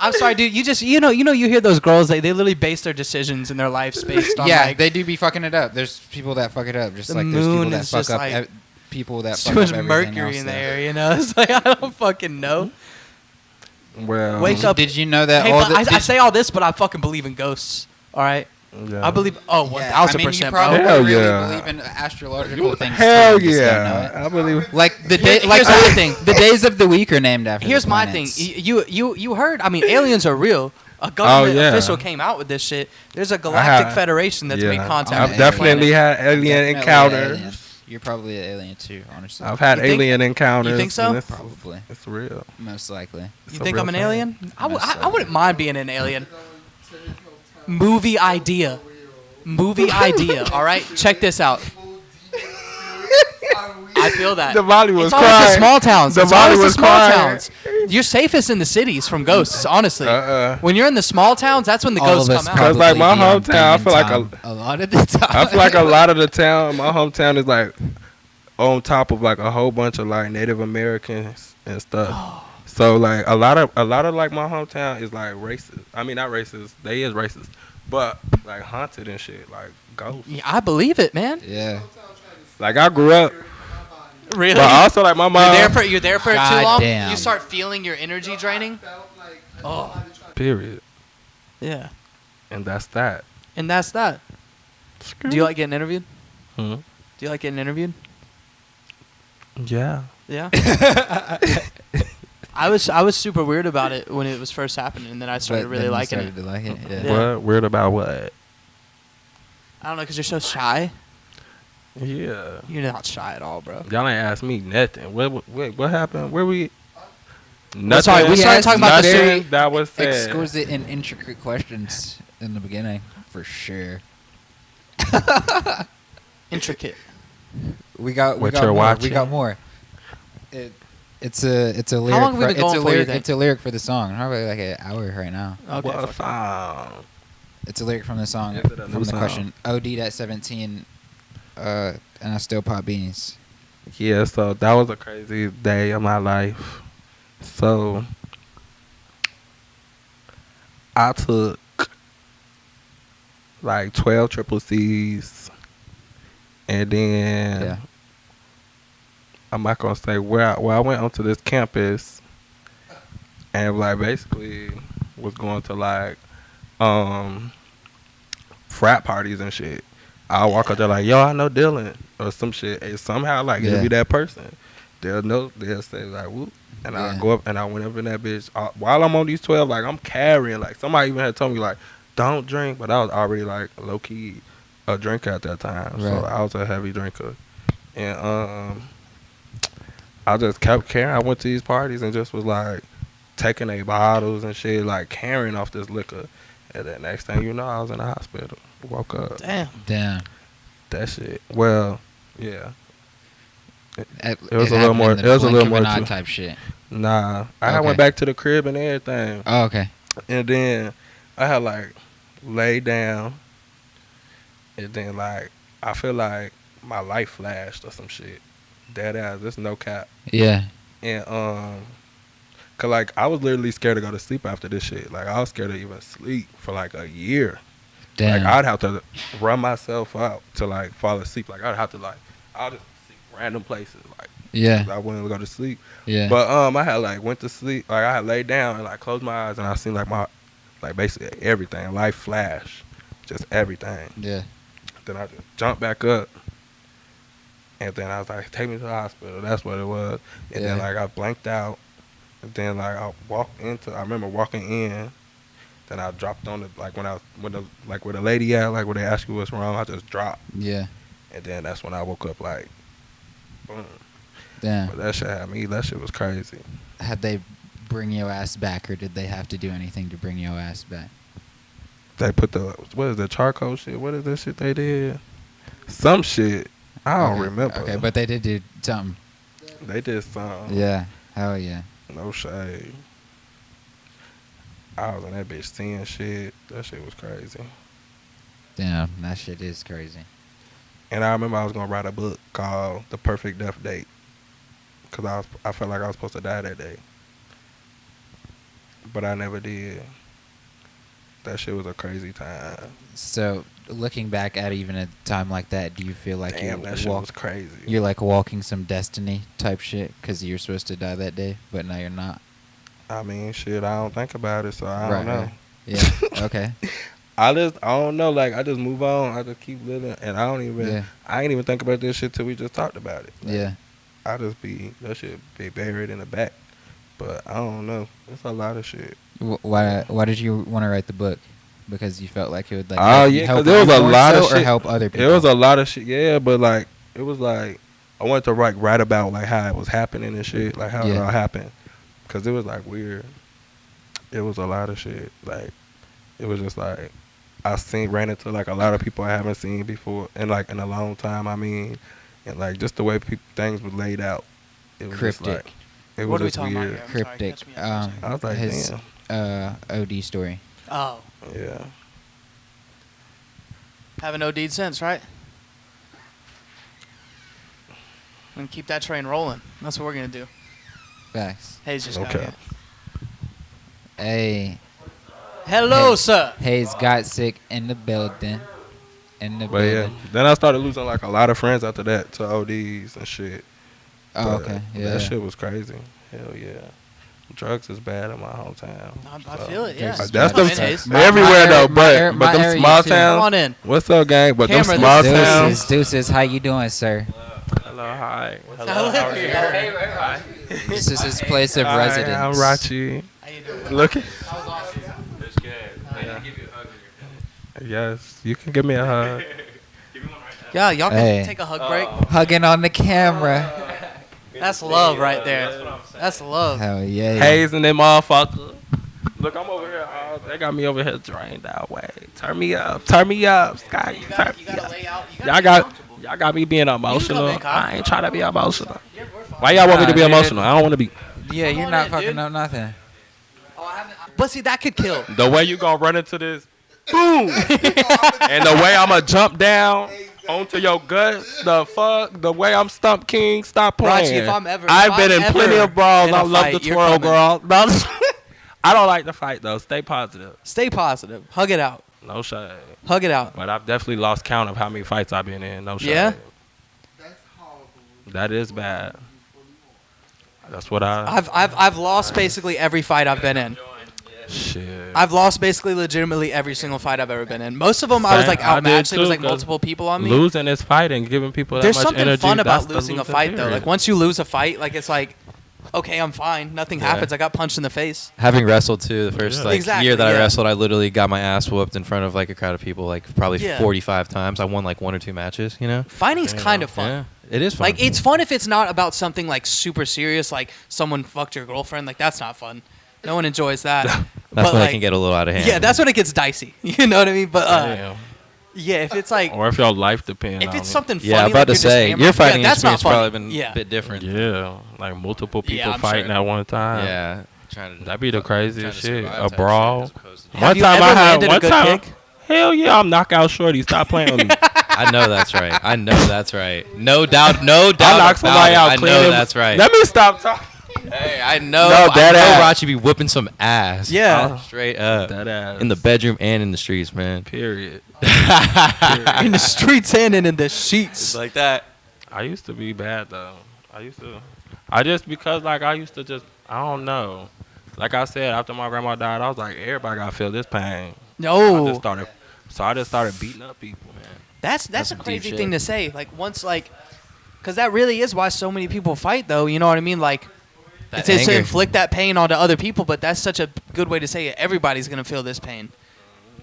I'm sorry, dude. You hear those girls? They literally base their decisions in their lives based on Yeah, like they do be fucking it up. There's people that fuck it up, just The like there's people moon that is fuck just up like- people that too fuck much up everything mercury else in though. there. You know, it's like I don't fucking know. Well, Wake up. Did you know that Hey, all but the I say all this, but I fucking believe in ghosts. All right, yeah. I believe. Oh, 1,000%, you bro. probably Hell really yeah. believe in astrological things. Hell too, you just don't know yeah. it. I believe. Like the Here- day, like here's my thing. the days of the week are named after. Here's the my thing. planets. You heard? I mean, aliens are real. A government yeah. official came out with this shit. There's a galactic have- federation that's made contact. I've with definitely the planet. had alien Definitely an encounters. alien. You're probably an alien too, honestly. I've had You think- alien encounters. you think so? and It's, Probably, it's real. most likely. It's You a think real I'm an thing. alien? I Most wouldn't mind being an alien. Movie idea. Movie idea. All right, check this out. I feel that. The Molly was it's always crying. the small towns. The It's always Molly the was small crying. towns. You're safest in the cities from ghosts, honestly. When you're in the small towns, that's when the All ghosts of us come out. Cause like my probably be on hometown, I feel like demon time a lot of the time. I feel like a lot of the town, my hometown is like on top of like a whole bunch of like Native Americans and stuff. So like a lot of like my hometown is like racist. I mean not racist. They is racist, but like haunted and shit, like ghosts. Yeah, I believe it, man. Yeah. Like I grew up. Really? But also like my mom. You're there for God too long. damn. You start feeling your energy draining. Oh. Period. Yeah. And that's that. And that's that. Do you like getting interviewed? Hmm? Do you like getting interviewed? Yeah. Yeah. I was super weird about it when it was first happening, and then I started really liking it. To like it. Yeah. Yeah. What? Weird about what? I don't know, 'cause you're so shy. Yeah. You're not shy at all, bro. Y'all ain't asked me nothing. What happened? Where we? That's right. We started talking about the nothing series. that was said. Exquisite and intricate questions in the beginning, for sure. Intricate. We got What more. you're We watching? got more. It's a lyric. How long have we been going for, you think? It's a lyric for the song. Probably like an hour right now. Okay. What song? It's a lyric from the song, Is it a new from the song? question. OD'd at 17, and I still pop beans. Yeah, so that was a crazy day of my life. So I took like 12 triple C's, and then Yeah. I'm not gonna say where I went onto this campus, and like basically was going to like frat parties and shit. I walk up there like, yo, I know Dylan or some shit, and somehow like it'll Yeah. be that person. They'll say like, whoop, and I Yeah. go up and I went up in that bitch. While I'm on these 12, like I'm carrying. Like somebody even had told me like, don't drink, but I was already like low key a drinker at that time, so Right. I was a heavy drinker, and I just kept carrying. I went to these parties and just was like taking their bottles and shit, like carrying off this liquor. And then next thing you know, I was in the hospital. Woke up. Damn. That shit. Well, yeah. It was a little more- happened in the it was a little blink of more an eye too- type shit. Nah. I Okay. went back to the crib and everything. Oh, okay. And then I had like laid down. And then like I feel like my light flashed or some shit. Dead ass. There's no cap. Yeah. And cause like I was literally scared to go to sleep after this shit. Like I was scared to even sleep for like a year. Damn. Like I'd have to run myself out to like fall asleep. Like I'd have to like I'll just sleep random places. Like Yeah. I wouldn't go to sleep. Yeah. But I had like went to sleep. Like I had laid down and like closed my eyes and I seen like my like basically everything. Life flash. Just everything. Yeah. Then I just jumped back up. And then I was like, take me to the hospital. That's what it was. And then Yeah. like I blanked out. And then like I remember walking in. Then I dropped on the like where the lady at, like where they asked you what's wrong, I just dropped. Yeah. And then that's when I woke up like boom. Damn. But that shit was crazy. Had they bring your ass back, or did they have to do anything to bring your ass back? They put what is the charcoal shit? What is that shit they did? Some shit. I don't Okay. remember. Okay, but they did do something. They did some. Yeah. Hell yeah. No shade. I was in that bitch seeing shit. That shit was crazy. Damn, that shit is crazy. And I remember I was gonna write a book called The Perfect Death Date. Cause I felt like I was supposed to die that day. But I never did. That shit was a crazy time. So, looking back at even a time like that, do you feel like Damn, that shit was crazy. you're like walking some destiny type shit because you're supposed to die that day, but now you're not? I mean, shit, I don't think about it, so I don't know. Right. Yeah. Okay. I don't know. Like, I just move on. I just keep living, and I Yeah. ain't even think about this shit till we just talked about it. Like, Yeah. that shit be buried in the back. But I don't know. It's a lot of shit. Why did you want to write the book? Because you felt like it would like Oh yeah, help because there was you a more lot so of or shit. help other people. It was a lot of shit. Yeah, but like it was like I wanted to write about like how it was happening and shit, like how it Yeah. all happened, because it was like weird. It was a lot of shit. Like it was just like I ran into like a lot of people I haven't seen before, and like in a long time. I mean, and like just the way things were laid out. It was just Cryptic. like it What was are we just talking about weird. here? I'm sorry, Cryptic. catch me up for a second. I was like, His damn. OD story. Oh. Yeah. Haven't OD'd since, right? I'm gonna keep that train rolling. That's what we're gonna do. Facts. Hayes just got Okay. here. Hey. Hello, Hey. sir. Hayes got sick in the building. But yeah, then I started losing like a lot of friends after that to ODs and shit. Oh, But okay. Yeah. That shit was crazy. Hell yeah. Drugs is bad in my hometown. I feel it, yeah. That's Come them in, Hayes. everywhere though, my but them area small too. towns. Come on in. What's up, gang? But Camera, them small this- towns. Deuces, how you doing, sir? Hello, hi. I Hello, live how are you? here. Hi. This is his place of Hi, residence. I'm Rachie. How you doing? Look. It's good. Yeah. Yes, you can give me a hug. Yeah, y'all can Hey. take a hug break. Hugging on the camera. That's love right there. That's love. Hell yeah. Hayes and them motherfucker. Look, I'm over here. They got me over here drained that way. Turn me up, Scott. You Turn me gotta up. lay out. Y'all got me being emotional. in, Kyle. I ain't trying to be emotional. Why y'all want me to be Nah, dude. emotional? I don't want to be. Yeah, you're on not in, fucking dude. up nothing. But see, that could kill. The way you gonna run into this, boom, and the way I'ma jump down onto your guts, the way I'm Stump King, stop playing. Rachie, if I'm ever- I've if been I'm in plenty ever of brawls. in a I love fight, the you're twirl, coming. girl. No, I don't like the fight though. Stay positive. Stay positive. Hug it out. No shade. Hug it out. But I've definitely lost count of how many fights I've been in. No shade. Yeah? That is bad. That's what I. I've lost basically every fight I've been in. Shit. I've lost basically legitimately every single fight I've ever been in. Most of them I was like Same. I did outmatched. It was too, like 'cause multiple people on me. Losing is fighting, giving people that There's much something energy. fun That's about the losing a losing fight though. period. Like once you lose a fight, like it's like, okay, I'm fine. Nothing Yeah. happens. I got punched in the face. Having wrestled too, the first Yeah. like Exactly, year that I yeah. wrestled, I literally got my ass whooped in front of like a crowd of people, like probably Yeah. 45 times. I won like 1 or 2 matches, you know. Fighting's Yeah. kind of fun. Yeah, it is fun. Like it's fun if it's not about something like super serious, like someone fucked your girlfriend. Like that's not fun. No one enjoys that. That's But, when like, it can get a little out of hand. Yeah, that's when it gets dicey. You know what I mean? But Damn. yeah, if it's like Or if your life depends if on it's it. something funny, Yeah, I'm like about to you're just say hammered- your fighting yeah, that's not experience funny. probably been Yeah. a bit different. Yeah, like multiple people Yeah, I'm fighting sure. at one time. Yeah, trying to. That'd be the craziest trying to shit. survive A type brawl. shit as opposed to- Have you ever I had landed a one good time. kick? Hell yeah, I'm knockout shorty. Stop playing with me. I know that's right. I know that's right. No doubt. No doubt. I knock about somebody it. out. I clean know him. that's right. Let me stop talking. Hey, I know. No, dead I know ass. Rachie be whooping some ass. Yeah. Straight up. That ass. In the bedroom and in the streets, man. Period. in the streets and in the It's sheets. like that. I used to be bad though. I just because like I used to just I don't know. Like I said, after my grandma died, I was like, everybody gotta feel this pain. No. I just started beating up people, man. That's That's a some crazy deep thing shit. to say. Like once like, because that really is why so many people fight though. You know what I mean? Like, That it's to anger. inflict that pain onto other people. But that's such a good way to say it. Everybody's gonna feel this pain.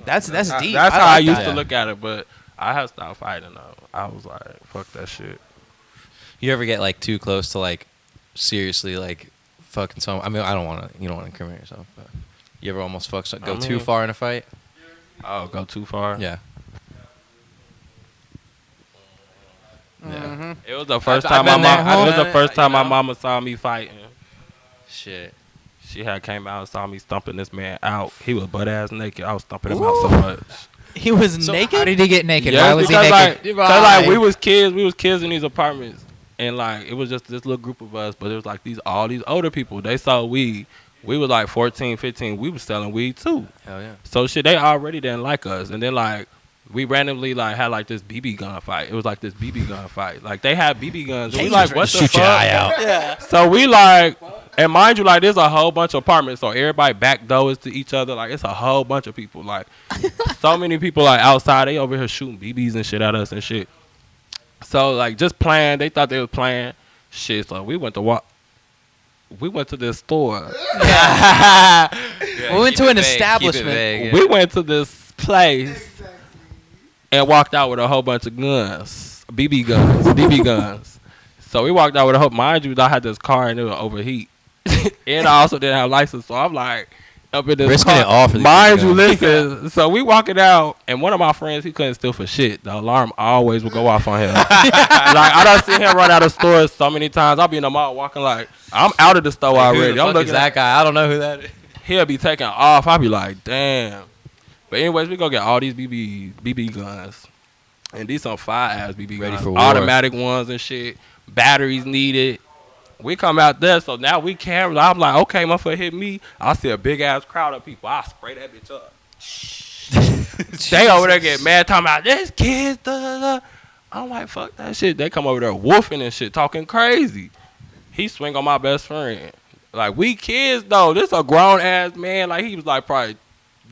That's deep. That's how like I used that. to look at it, but I had stopped fighting though. I was like, fuck that shit. You ever get like too close to like seriously like fucking someone? I mean, I don't want to. You don't want to incriminate yourself, but you ever almost go too far in a fight? Oh, go too far? Yeah. Mhm. It was the first I've time my been there, mom. I've It was been the first there, time you my know? mama saw me fighting. Shit. She had came out and saw me stumping this man out. He was butt ass naked. I was stumping him out so much. He was naked. How did he get naked? Yeah, Why was he because naked? like, 'cause, like we was kids in these apartments, and like it was just this little group of us. But it was like all these older people. They saw weed. We was like 14, 15. We was selling weed too. Hell yeah. So shit, they already didn't like us. And then like we randomly like had like this BB gun fight. It was like this BB gun fight. Like they had BB guns. And we like, what the Shoot fuck? your eye out. Yeah. So we like, and mind you, like there's a whole bunch of apartments, so everybody back doors to each other. Like it's a whole bunch of people. Like so many people like outside, they over here shooting BBs and shit at us and shit. So like just playing, they thought they was playing shit. So we went to this store. We went to an establishment. We went to this place and walked out with a whole bunch of guns, BB guns. So we walked out with a whole. Mind you, I had this car and it would overheat, and I also didn't have license. So I'm like up in this Risking car. it all for these Mind you, BB guns. listen. So we walking out, and one of my friends, he couldn't steal for shit. The alarm always would go off on him. Like I done seen him run out of stores so many times. I'll be in the mall walking like I'm out of the store already. Who the I'm fuck looking is that guy? I don't know who that is. He'll be taking off. I'll be like, damn. But anyways, we go get all these BB guns. And these some fire ass BB Ready guns. for war. Automatic ones and shit. Batteries needed. We come out there, so now we camera. I'm like, okay, motherfucker hit me. I see a big ass crowd of people. I spray that bitch up. They over there get mad talking about this kids. I'm like, fuck that shit. They come over there woofing and shit, talking crazy. He swing on my best friend. Like, we kids though. This a grown ass man. Like, he was like probably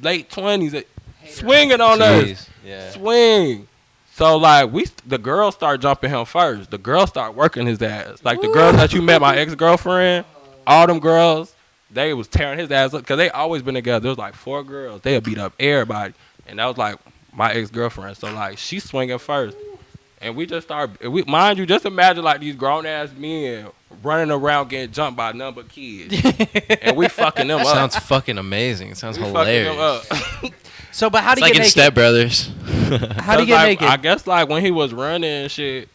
late 20s, swinging on us. Yeah. Swing. So like the girls start jumping him first. The girls start working his ass. Like the girls that you met, my ex-girlfriend, all them girls, they was tearing his ass up because they always been together. There was like 4 girls. They'll beat up everybody, and that was like my ex-girlfriend. So like she swinging first, and we just started. Mind you, just imagine like these grown ass men running around getting jumped by none but kids, and we fucking them up. Sounds fucking amazing. It sounds hilarious. So, but how do you like get in Step Brothers? How do you get naked? I guess like when he was running and shit.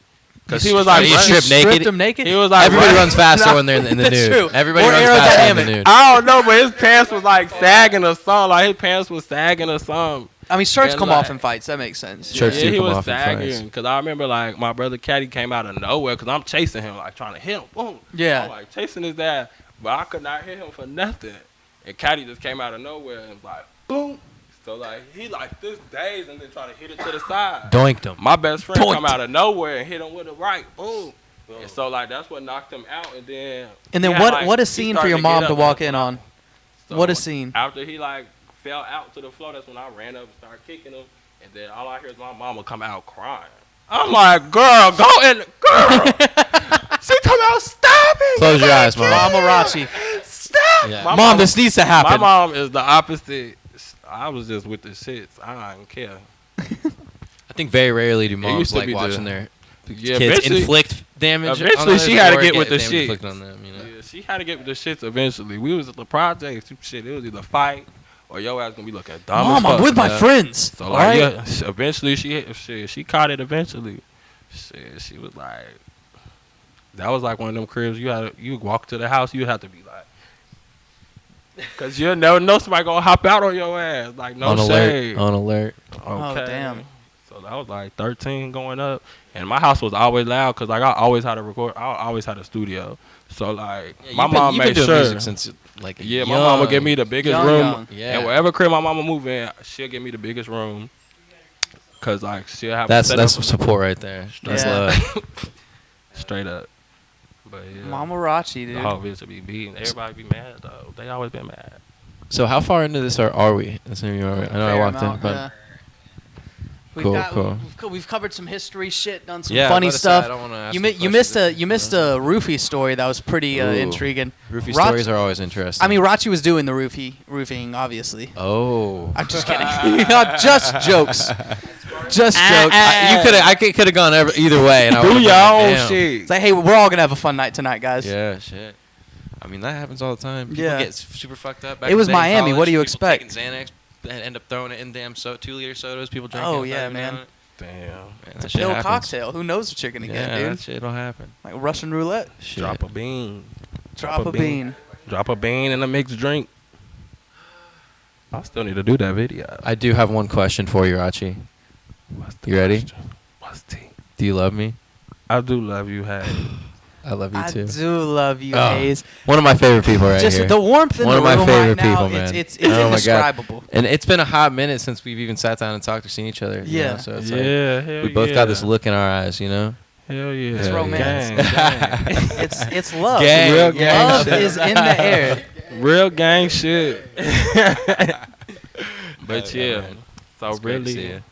Cause he was like stripped him naked. He was like everybody runs faster when they're in the nude. True. Everybody runs faster in the nude. I don't know, but his pants was like sagging or something. Like his pants was sagging or something. I mean, shirts and come like, off in fights. That makes sense. Shirts yeah, do he come was off in fights. sagging. Cause I remember like my brother Caddy came out of nowhere. Cause I'm chasing him, like trying to hit him. Boom. Yeah. I'm like chasing his ass, but I could not hit him for nothing. And Caddy just came out of nowhere and was like, boom. So like he like this days and then try to hit it to the side. Doinked him. My best friend come out of nowhere and hit him with a right. Boom. And so like that's what knocked him out. And then what a scene for your mom to walk in on. So what a scene. After he like fell out to the floor, that's when I ran up and started kicking him. And then all I hear is my mama come out crying. I'm like, girl, go in. Girl. She talking about stop it. Close your eyes, mom. Mama Rachie. Stop. Yeah. Mom, this needs to happen. My mom is the opposite. I was just with the shits. I don't care. I think very rarely do moms like watching their kids inflict damage. Eventually, she had to get with the shit. On them, you know? Yeah, she had to get with the shits eventually. We was at the project. Shit, it was either fight or your ass gonna be looking dumb. Mom, I'm with my friends. So like, yeah, eventually she caught it. Eventually, shit, she was like, that was like one of them cribs. You walk to the house, you have to be like. Cause you never know somebody gonna hop out on your ass. Like no shade. On alert. Okay. Oh damn. So that was like 13 going up, and my house was always loud cause like I always had a record. I always had a studio. So like my mom made sure. Since like my mom would give me the biggest room. Yeah. And wherever crib my mama move in, she'll give me the biggest room. Cause like she'll have. That's support right there. That's love. Straight up. But yeah. Mama Rachie, dude. Oh, bitch be beating. Everybody be mad though. They always been mad. So how far into this are we? I know I walked in, but cool. We've covered some history shit, done some Yeah, funny stuff. I don't wanna ask You missed a roofie story that was pretty intriguing. Roofie stories are always interesting. I mean, Rachie was doing the roofing, obviously. Oh. I'm just kidding. Just jokes. Just jokes. I could have gone either way. And do your own shit. It's like, hey, we're all gonna have a fun night tonight, guys. Yeah, shit. I mean, that happens all the time. People get super fucked up. It was Miami. What do you expect? Taking Xanax and end up throwing it in damn 2-liter sodas. People drinking. Oh yeah, man. Damn. It's a pill cocktail. Who knows what you're gonna get, dude? That shit'll happen. Like Russian roulette. Shit. Drop a bean. Drop a bean. Drop a bean in a mixed drink. I still need to do that video. I do have one question for you, Rachie. You ready? What's T? Do you love me? I do love you, Hey. I love you too. I do love you, Hayes. One of my favorite people right here. Just the warmth in one the of my room favorite right now, people, man. It's indescribable. And it's been a hot minute since we've even sat down and talked or seen each other. Yeah. You know? So it's hell we both got this look in our eyes, you know? Hell yeah. It's romance. Gang. It's love. Gang. Real gang love shit. is in the air. Real gang shit. But yeah. Man. So It's great to see really. you.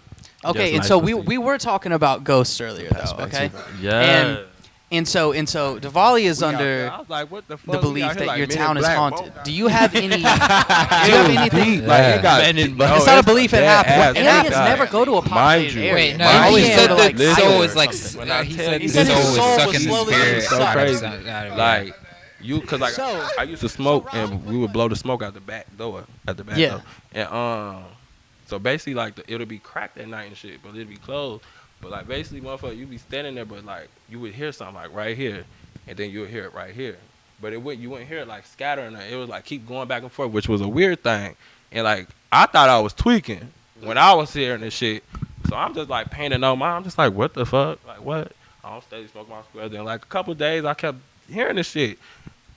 Okay, and nice so to see we were talking about ghosts earlier, though. Okay. Yeah. And so Diwali is under I was like, what the fuck? the We belief out here that like your Men in town is Black. haunted. Whoa. Do you have any? Do you have anything? Like, it got, It's not a belief. It happened. Aliens God. never go to a Mind populated you. area. Wait, no, They he always said go to, that soul is like When I he tell said you his said his soul soul was was sucking the slowly spirit. getting so sucked. crazy. Like cause like I used to smoke and we would blow the smoke out the back door Yeah. And so basically like it'll be cracked at night and shit, but it'll be closed. But like basically, motherfucker, you be standing there, but like you would hear something like right here, and then you would hear it right here. But you wouldn't hear it like scattering. It was like keep going back and forth, which was a weird thing. And like I thought I was tweaking when I was hearing this shit. So I'm just like painting on mine. I'm just like, what the fuck? Like what? I don't steady smoke my square. Then like a couple of days, I kept hearing this shit.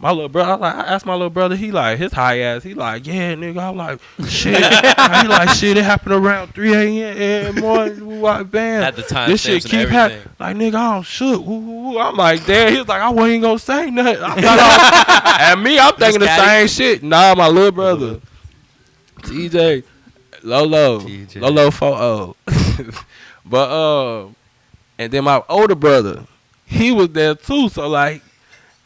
My little brother, I asked my little brother, he like, his high ass, he like, yeah, nigga. I'm like, shit. He like, shit, it happened around 3 a.m. morning. Bam. At the time, this shit keep happening. Like, nigga, I'm shook. I'm like, damn. He was like, I wasn't even gonna say nothing. And me, I'm thinking the same shit. Nah, my little brother, TJ, Lolo 4-0. But, and then my older brother, he was there too. So, like,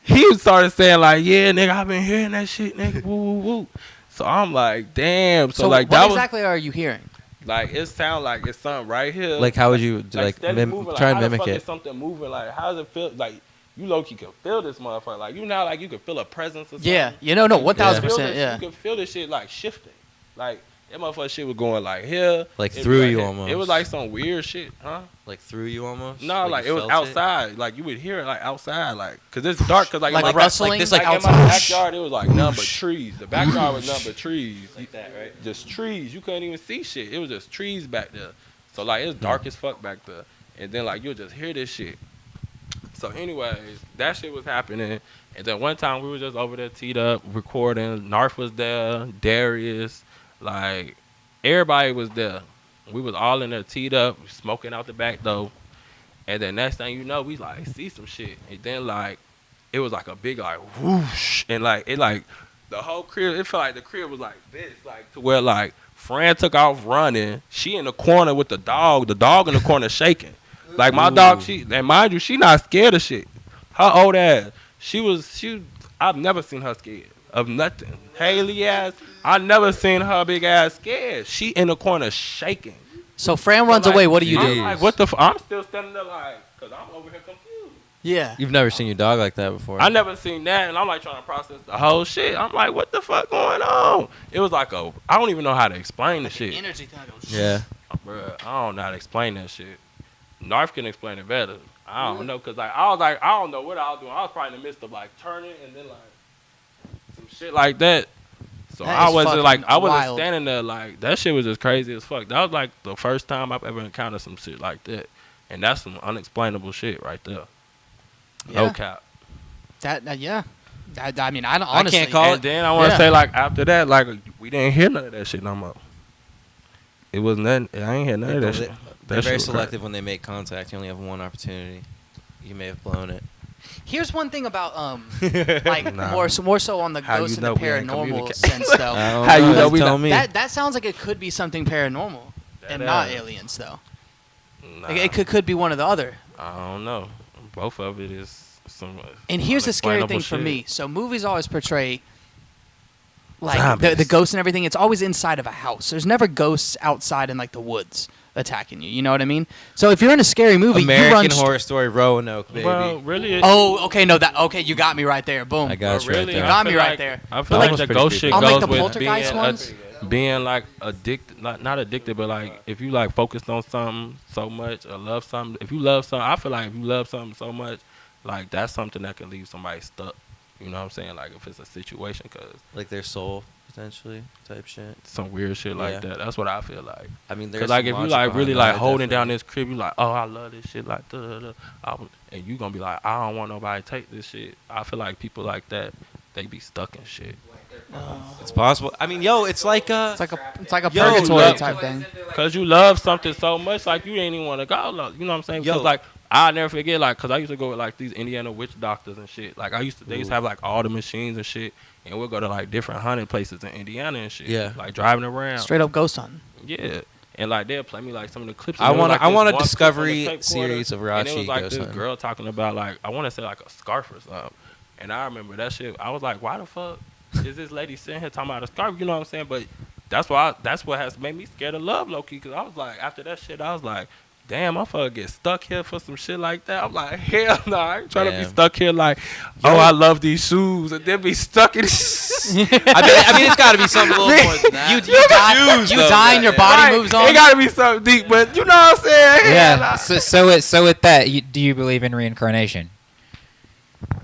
he started saying like, yeah, nigga, I've been hearing that shit, nigga, woo, woo, woo. So I'm like, damn. So like, what exactly are you hearing? Like, it sound like it's something right here. Like, how would you like try and mimic it? Is something moving? Like, how does it feel? Like, you low-key can feel this motherfucker. Like, you know, like you can feel a presence or something. Yeah, you know, no, 1,000%. Yeah, you can feel this shit like shifting. Like, that motherfucker shit was going like here. Like through you like, almost. It was like some weird shit, huh? Like through you almost? No, like it was outside. Like you would hear it like outside, like because it's dark. Cause like rustling, like this, like in my backyard, it was like nothing but trees. The backyard was nothing but trees, like that, right? Just trees. You couldn't even see shit. It was just trees back there. So like it's dark as fuck back there, and then like you'll just hear this shit. So anyways, that shit was happening, and then one time we were just over there teed up recording. NARF was there, Darius, like everybody was there. We was all in there teed up, smoking out the back door. And then next thing you know, we like see some shit. And then like it was like a big like whoosh. And like it like the whole crib, it felt like the crib was like this, like to where like Fran took off running. She in the corner with the dog in the corner shaking. Like my dog, and mind you, she not scared of shit. Her old ass. I've never seen her scared of nothing. Haley ass, I never seen her big ass scared. She in the corner shaking. So Fran runs away. What do you do? Like, what the? I'm still standing there like, cause I'm over here confused. Yeah. You've never seen your dog like that before. I never seen that, and I'm like trying to process the whole shit. I'm like, what the fuck going on? It was like I don't even know how to explain the shit. Energy thing. Yeah. Bruh, I don't know how to explain that shit. NARF can explain it better. I don't know, cause like I was like, I don't know what I was doing. I was probably in the midst of like turning and then like some shit like that. So I wasn't standing there like that shit was just crazy as fuck. That was like the first time I've ever encountered some shit like that. And that's some unexplainable shit right there. Yeah. No cap. I mean, I don't honestly. I can't call it. And then I want to say like after that, like we didn't hear none of that shit no more. It was nothing. I ain't hear none of that shit. They're very selective when they make contact. You only have one opportunity. You may have blown it. Here's one thing about like more so on the ghost and the paranormal sense though. How you know we tell me? That sounds like it could be something paranormal and not aliens though. Nah. Like, it could be one or the other. I don't know. Both of it is some. And here's the scary thing for me. So movies always portray like zombies. the ghosts and everything. It's always inside of a house. There's never ghosts outside in like the woods attacking you. You know what I mean? So if you're in a scary movie, American Horror Story, Roanoke, baby. Well, really. Oh, okay, no, you got me right there. Boom. I got you really, right there. You got me right there. I feel like the ghost shit I'll goes make the with poltergeist ones. being like addicted, not addicted, but like if you like focused on something so much or love something. If you love something, I feel like if you love something so much, like that's something that can leave somebody stuck. You know what I'm saying? Like if it's a situation, cause like their soul potentially type shit. Some weird shit like that. That's what I feel like. I mean, there's like if you like really like holding down this crib, you like, oh, I love this shit, like and you gonna be like, I don't want nobody to take this shit. I feel like people like that, they be stuck in shit. It's possible. I mean, yo, it's like a purgatory type thing. Cause you love something so much, like you ain't even want to go. You know what I'm saying? Cause like I'll never forget, like, cause I used to go with like these Indiana witch doctors and shit. Like they used to have like all the machines and shit, and we'll go to like different haunted places in Indiana and shit. Yeah, like driving around. Straight up ghost hunting. Yeah. And like they'll play me like some of the clips. I want a Discovery series of Rachie. And it was like this girl talking about like I want to say like a scarf or something. And I remember that shit. I was like, why the fuck is this lady sitting here talking about a scarf? You know what I'm saying? But that's what has made me scared of love, low key. Cause I was like, after that shit, I was like, damn, I'm fucking get stuck here for some shit like that. I'm like, hell no, I ain't trying to be stuck here like, oh, I love these shoes, and then be stuck in. I mean, it's got to be something a little more than that. You die and your body moves on. It got to be something deep, but you know what I'm saying? Yeah. So with that, do you believe in reincarnation?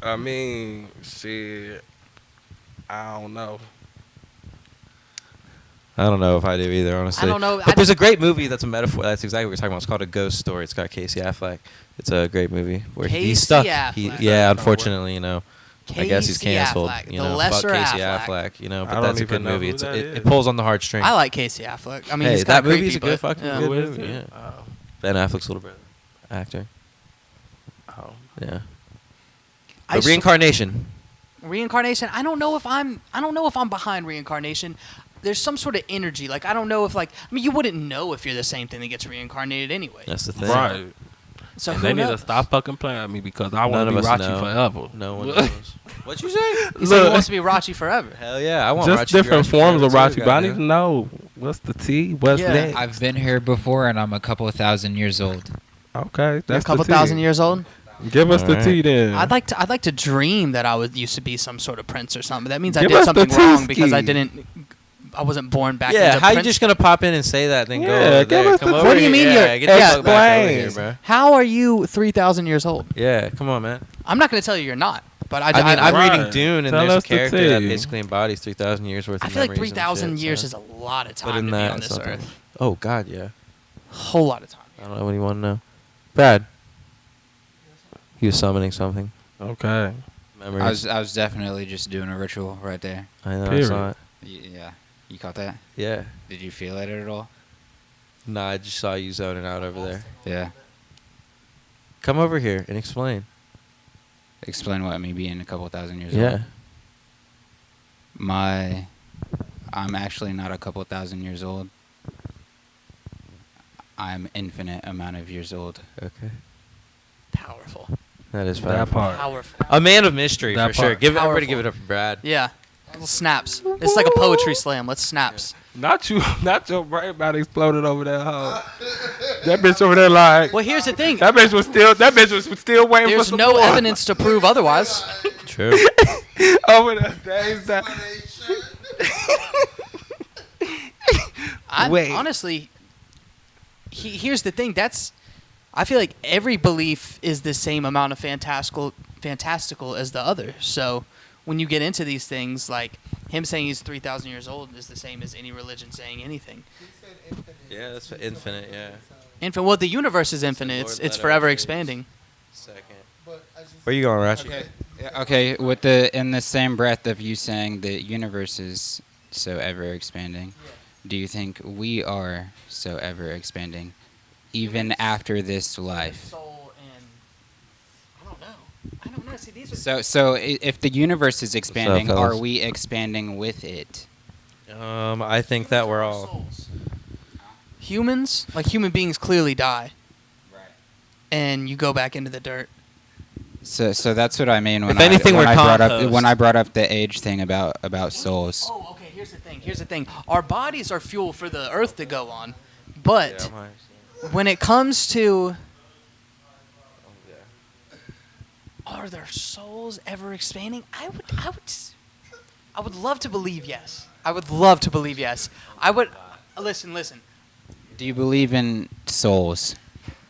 I mean, shit, I don't know. I don't know if I do either, honestly. I don't know. But there's a great movie that's a metaphor. That's exactly what we're talking about. It's called A Ghost Story. It's got Casey Affleck. It's a great movie where he's stuck. Yeah, unfortunately, you know. I guess he's canceled. Affleck, you know, the lesser fuck Casey Affleck. You know, I but don't that's a good even know movie. who that is. It pulls on the heartstrings. I like Casey Affleck. I mean, hey, he's that kinda movie's creepy, a good but, fucking yeah. good Who is movie. it? Yeah. Ben Affleck's little brother, actor. Oh. Yeah. I But Reincarnation. Reincarnation. I don't know if I'm behind reincarnation. There's some sort of energy. Like I don't know if you wouldn't know if you're the same thing that gets reincarnated anyway. That's the thing. Right. So and who they need knows? to stop fucking playing with me because I None want to of be us Rachie know. forever. No one knows. What'd you say? He said he wants to be Rachie forever. Hell yeah, I want Just Rachie to be different Rachie forms of forever too, Rachie, but I need to goddamn. know what's the T, what's Yeah. next. I've been here before, and I'm a couple of thousand years old. Okay, You're that's a couple the T. thousand years old. Give us the Alright. T then. I'd like to dream that I used to be some sort of prince or something. That means I Give did us the something wrong T-ski. because I wasn't born back Yeah, into how you prince. just gonna pop in and say that? Then go Yeah, over give there. us Come the- over What do you here. mean Yeah, you're- get the fuck back over explain. here, bro. How are you 3,000 years old? Yeah, come on, man. I'm not going to tell you you're not. But I mean, I'm Right. reading Dune, and Tell there's a us the character that T. basically embodies 3,000 years worth I of feel like memories and 3,000 shit, years so. is a lot of But time in to be that, on this something- earth. Oh God, yeah. Whole lot of time. I don't know what you want to know. Brad. He was summoning something. Okay. Memories. I was definitely just doing a ritual right there. I know. I Period. saw it. Yeah, you caught that? Yeah. Did you feel it at all? Nah, I just saw you zoning out over there. Yeah. Come over here and explain. Explain what me being a couple thousand years Yeah. old. I'm actually not a couple thousand years old. I'm infinite amount of years old. Okay. Powerful. That is That powerful. part. Powerful. A man of mystery That for sure. part. Give everybody Powerful. give it up for Brad. Yeah. Little snaps. It's like a poetry slam. Let's snaps. Not you. Not your brain about exploded over that hoe. That bitch over there like. Well, here's the thing. That bitch was still waiting for There's some no more. evidence to prove otherwise. True. over there. Days that. Wait. Honestly, here's the thing. I feel like every belief is the same amount of fantastical as the other. So when you get into these things, like him saying he's 3,000 years old is the same as any religion saying anything. Yeah, that's infinite. Yeah. Infinite. Well, the universe is infinite. Lord, It's let forever our expanding. Second. Where you going, Ratchet? Okay. Yeah, okay. With in the same breath of you saying the universe is so ever expanding, do you think we are so ever expanding, even after this life? Soul and I don't know. See, these are So if the universe is expanding, fellas? are we expanding with it? I think that we're all. souls. Humans, like human beings, clearly die, Right. and you go back into the dirt. So that's what I mean when If anything, when we're I brought up compost. when I brought up the age thing about souls. Oh, okay. Here's the thing. Our bodies are fuel for the earth to go on, but when it comes to are their souls ever expanding? I would love to believe yes. I would love to believe yes. I would listen. Do you believe in souls?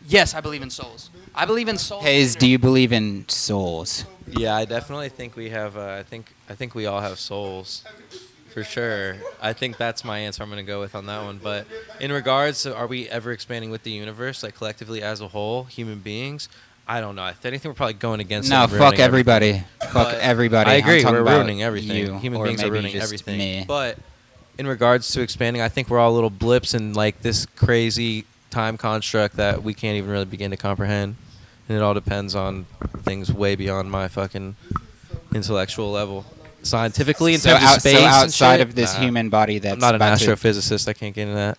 Yes, I believe in souls. I believe in souls. Hayes, do you believe in souls? Yeah, I definitely think we have. I think we all have souls, for sure. I think that's my answer. I'm gonna go with on that one. But in regards to, are we ever expanding with the universe, like collectively as a whole, human beings? I don't know. If anything, we're probably going against. No, it and fuck ruining everybody. everything. Fuck But everybody. I I'm agree. talking We're about ruining everything. you, Human or beings are maybe ruining just everything. me. But in regards to expanding, I think we're all little blips in like this crazy time construct that we can't even really begin to comprehend. And it all depends on things way beyond my fucking intellectual level. Scientifically, in terms of space so and outside shit, of this nah. human body that's I'm not an about to- astrophysicist. I can't get into that.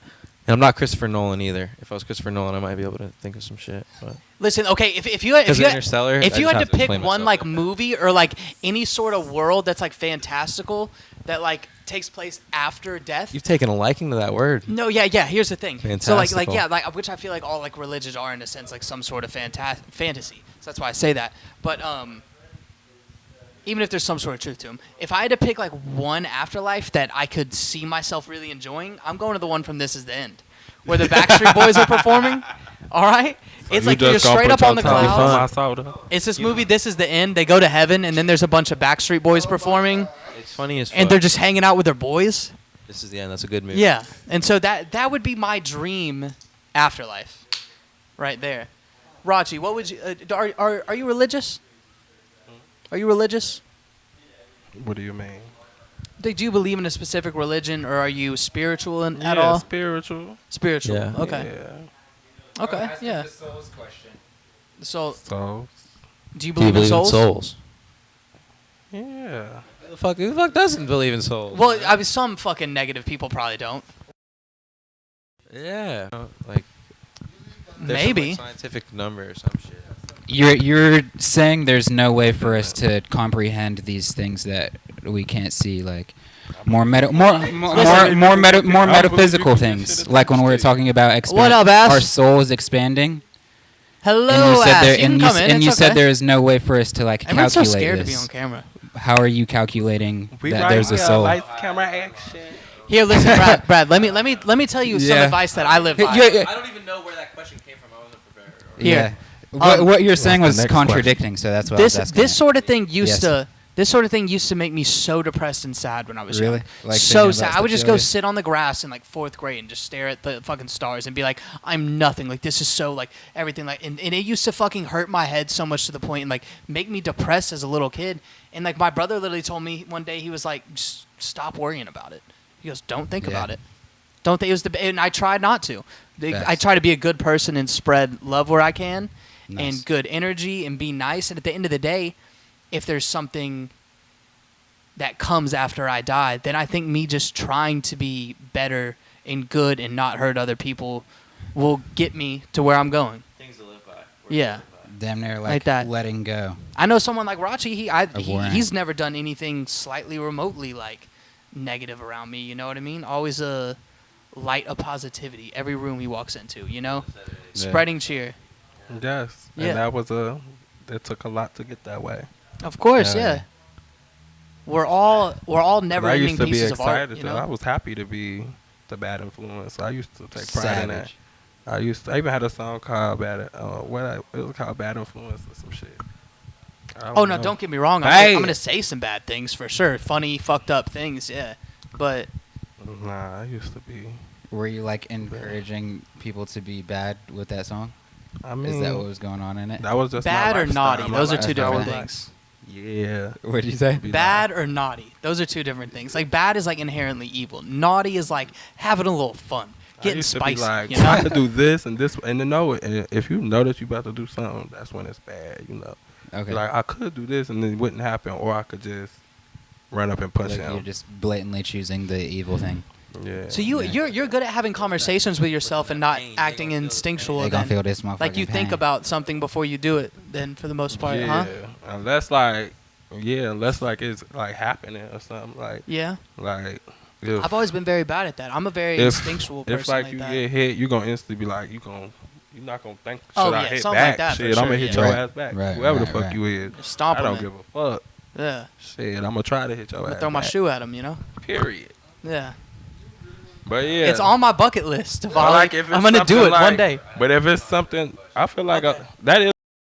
And I'm not Christopher Nolan either. If I was Christopher Nolan, I might be able to think of some shit. But Listen, okay, if you had Interstellar, I if you just had have to to pick explain one myself. like movie or like any sort of world that's like fantastical that like takes place after death. you've taken a liking to that word. No, yeah. Here's the thing. So like Fantastical. yeah, like which I feel like all like religions are in a sense like some sort of fantasy. So that's why I say that. But even if there's some sort of truth to them, if I had to pick like one afterlife that I could see myself really enjoying, I'm going to the one from This Is the End, where the Backstreet Boys are performing. All right, it's like you're straight up on the clouds. It's this movie, This Is the End. They go to heaven, and then there's a bunch of Backstreet Boys performing, It's funny as fuck. and they're just hanging out with their boys. This is the end. That's a good movie. Yeah, and so that would be my dream afterlife, right there. Rachie, what would you? Are you religious? Are you religious? What do you mean? Do you believe in a specific religion, or are you spiritual at all? Spiritual. Spiritual. Yeah. Okay. Yeah. Okay. Yeah. The souls question. So. Do you believe in souls? Yeah. Who the fuck doesn't believe in souls? Well, I mean, some fucking negative people probably don't. Yeah. Like. Maybe. Some, like, scientific number or some shit. You're saying there's no way for us to comprehend these things that we can't see, like more metaphysical things, like when we're talking about What up, Ash? our souls expanding. Hello, Ash. You said there is no way for us to like Everyone's calculate so scared this. to be on camera. How are you calculating that there's a soul? Lights, camera, action. Here, listen, Brad. Let me tell you some advice that I live by. I don't even know where that question came from. I wasn't prepared. Here. What you're saying was contradicting, so that's why I was asking. This sort of thing used to make me so depressed and sad when I was young. Like so sad. I would just go sit on the grass in like 4th grade and just stare at the fucking stars and be like, I'm nothing. Like this is so like everything like and it used to fucking hurt my head so much to the point and like make me depressed as a little kid. And like my brother literally told me one day, he was like, just stop worrying about it. He goes, don't think about it. Don't think it was and I tried not to. I try to be a good person and spread love where I can. Nice. And good energy and be nice. And at the end of the day, if there's something that comes after I die, then I think me just trying to be better and good and not hurt other people will get me to where I'm going. Things to live by. Yeah. Damn near like that. letting go. I know someone like Rachie, he's never done anything slightly remotely like negative around me, you know what I mean? Always a light of positivity every room he walks into, you know? Spreading cheer. Yes. Yeah. And it took a lot to get that way. Of course, yeah. We're all never-ending pieces of art. You know? I was happy to be the bad influence. I used to take pride in that. I even had a song called it was called Bad Influence or some shit. Don't get me wrong. I'm gonna say some bad things for sure. Funny, fucked up things, yeah. But nah, I used to be. Were you like encouraging people to be bad with that song? I mean, is that what was going on in it? That was just bad or naughty. Those are two different things. Yeah. What did you say? Bad or naughty. Those are two different things. Like bad is like inherently evil. Naughty is like having a little fun, getting spicy. Like, you know? I could do this and this, and to know it. And if you know that you about to do something, that's when it's bad. You know. Okay. Like I could do this and it wouldn't happen, or I could just run up and punch him. You're just blatantly choosing the evil thing. Yeah. So you're good at having conversations with yourself and not acting instinctual. They gonna feel this motherfucking like you think pain. about something before you do it. Then for the most part, yeah. huh? Unless it's like happening or something like. Yeah. Like. I've always been very bad at that. I'm a very instinctual person. If like you that. get hit, you're gonna instantly be like, you're not gonna think. Oh, I hit something back? like that. Shit, I'm gonna hit your ass back. Whoever the fuck you is. Stomp I don't him. give a fuck. Yeah. Shit, I'm gonna try to hit your ass. Throw my back. shoe at him, you know. Period. Yeah. But yeah, it's on my bucket list. Like if it's I'm gonna do it like, one day. But if it's something, I feel like that is.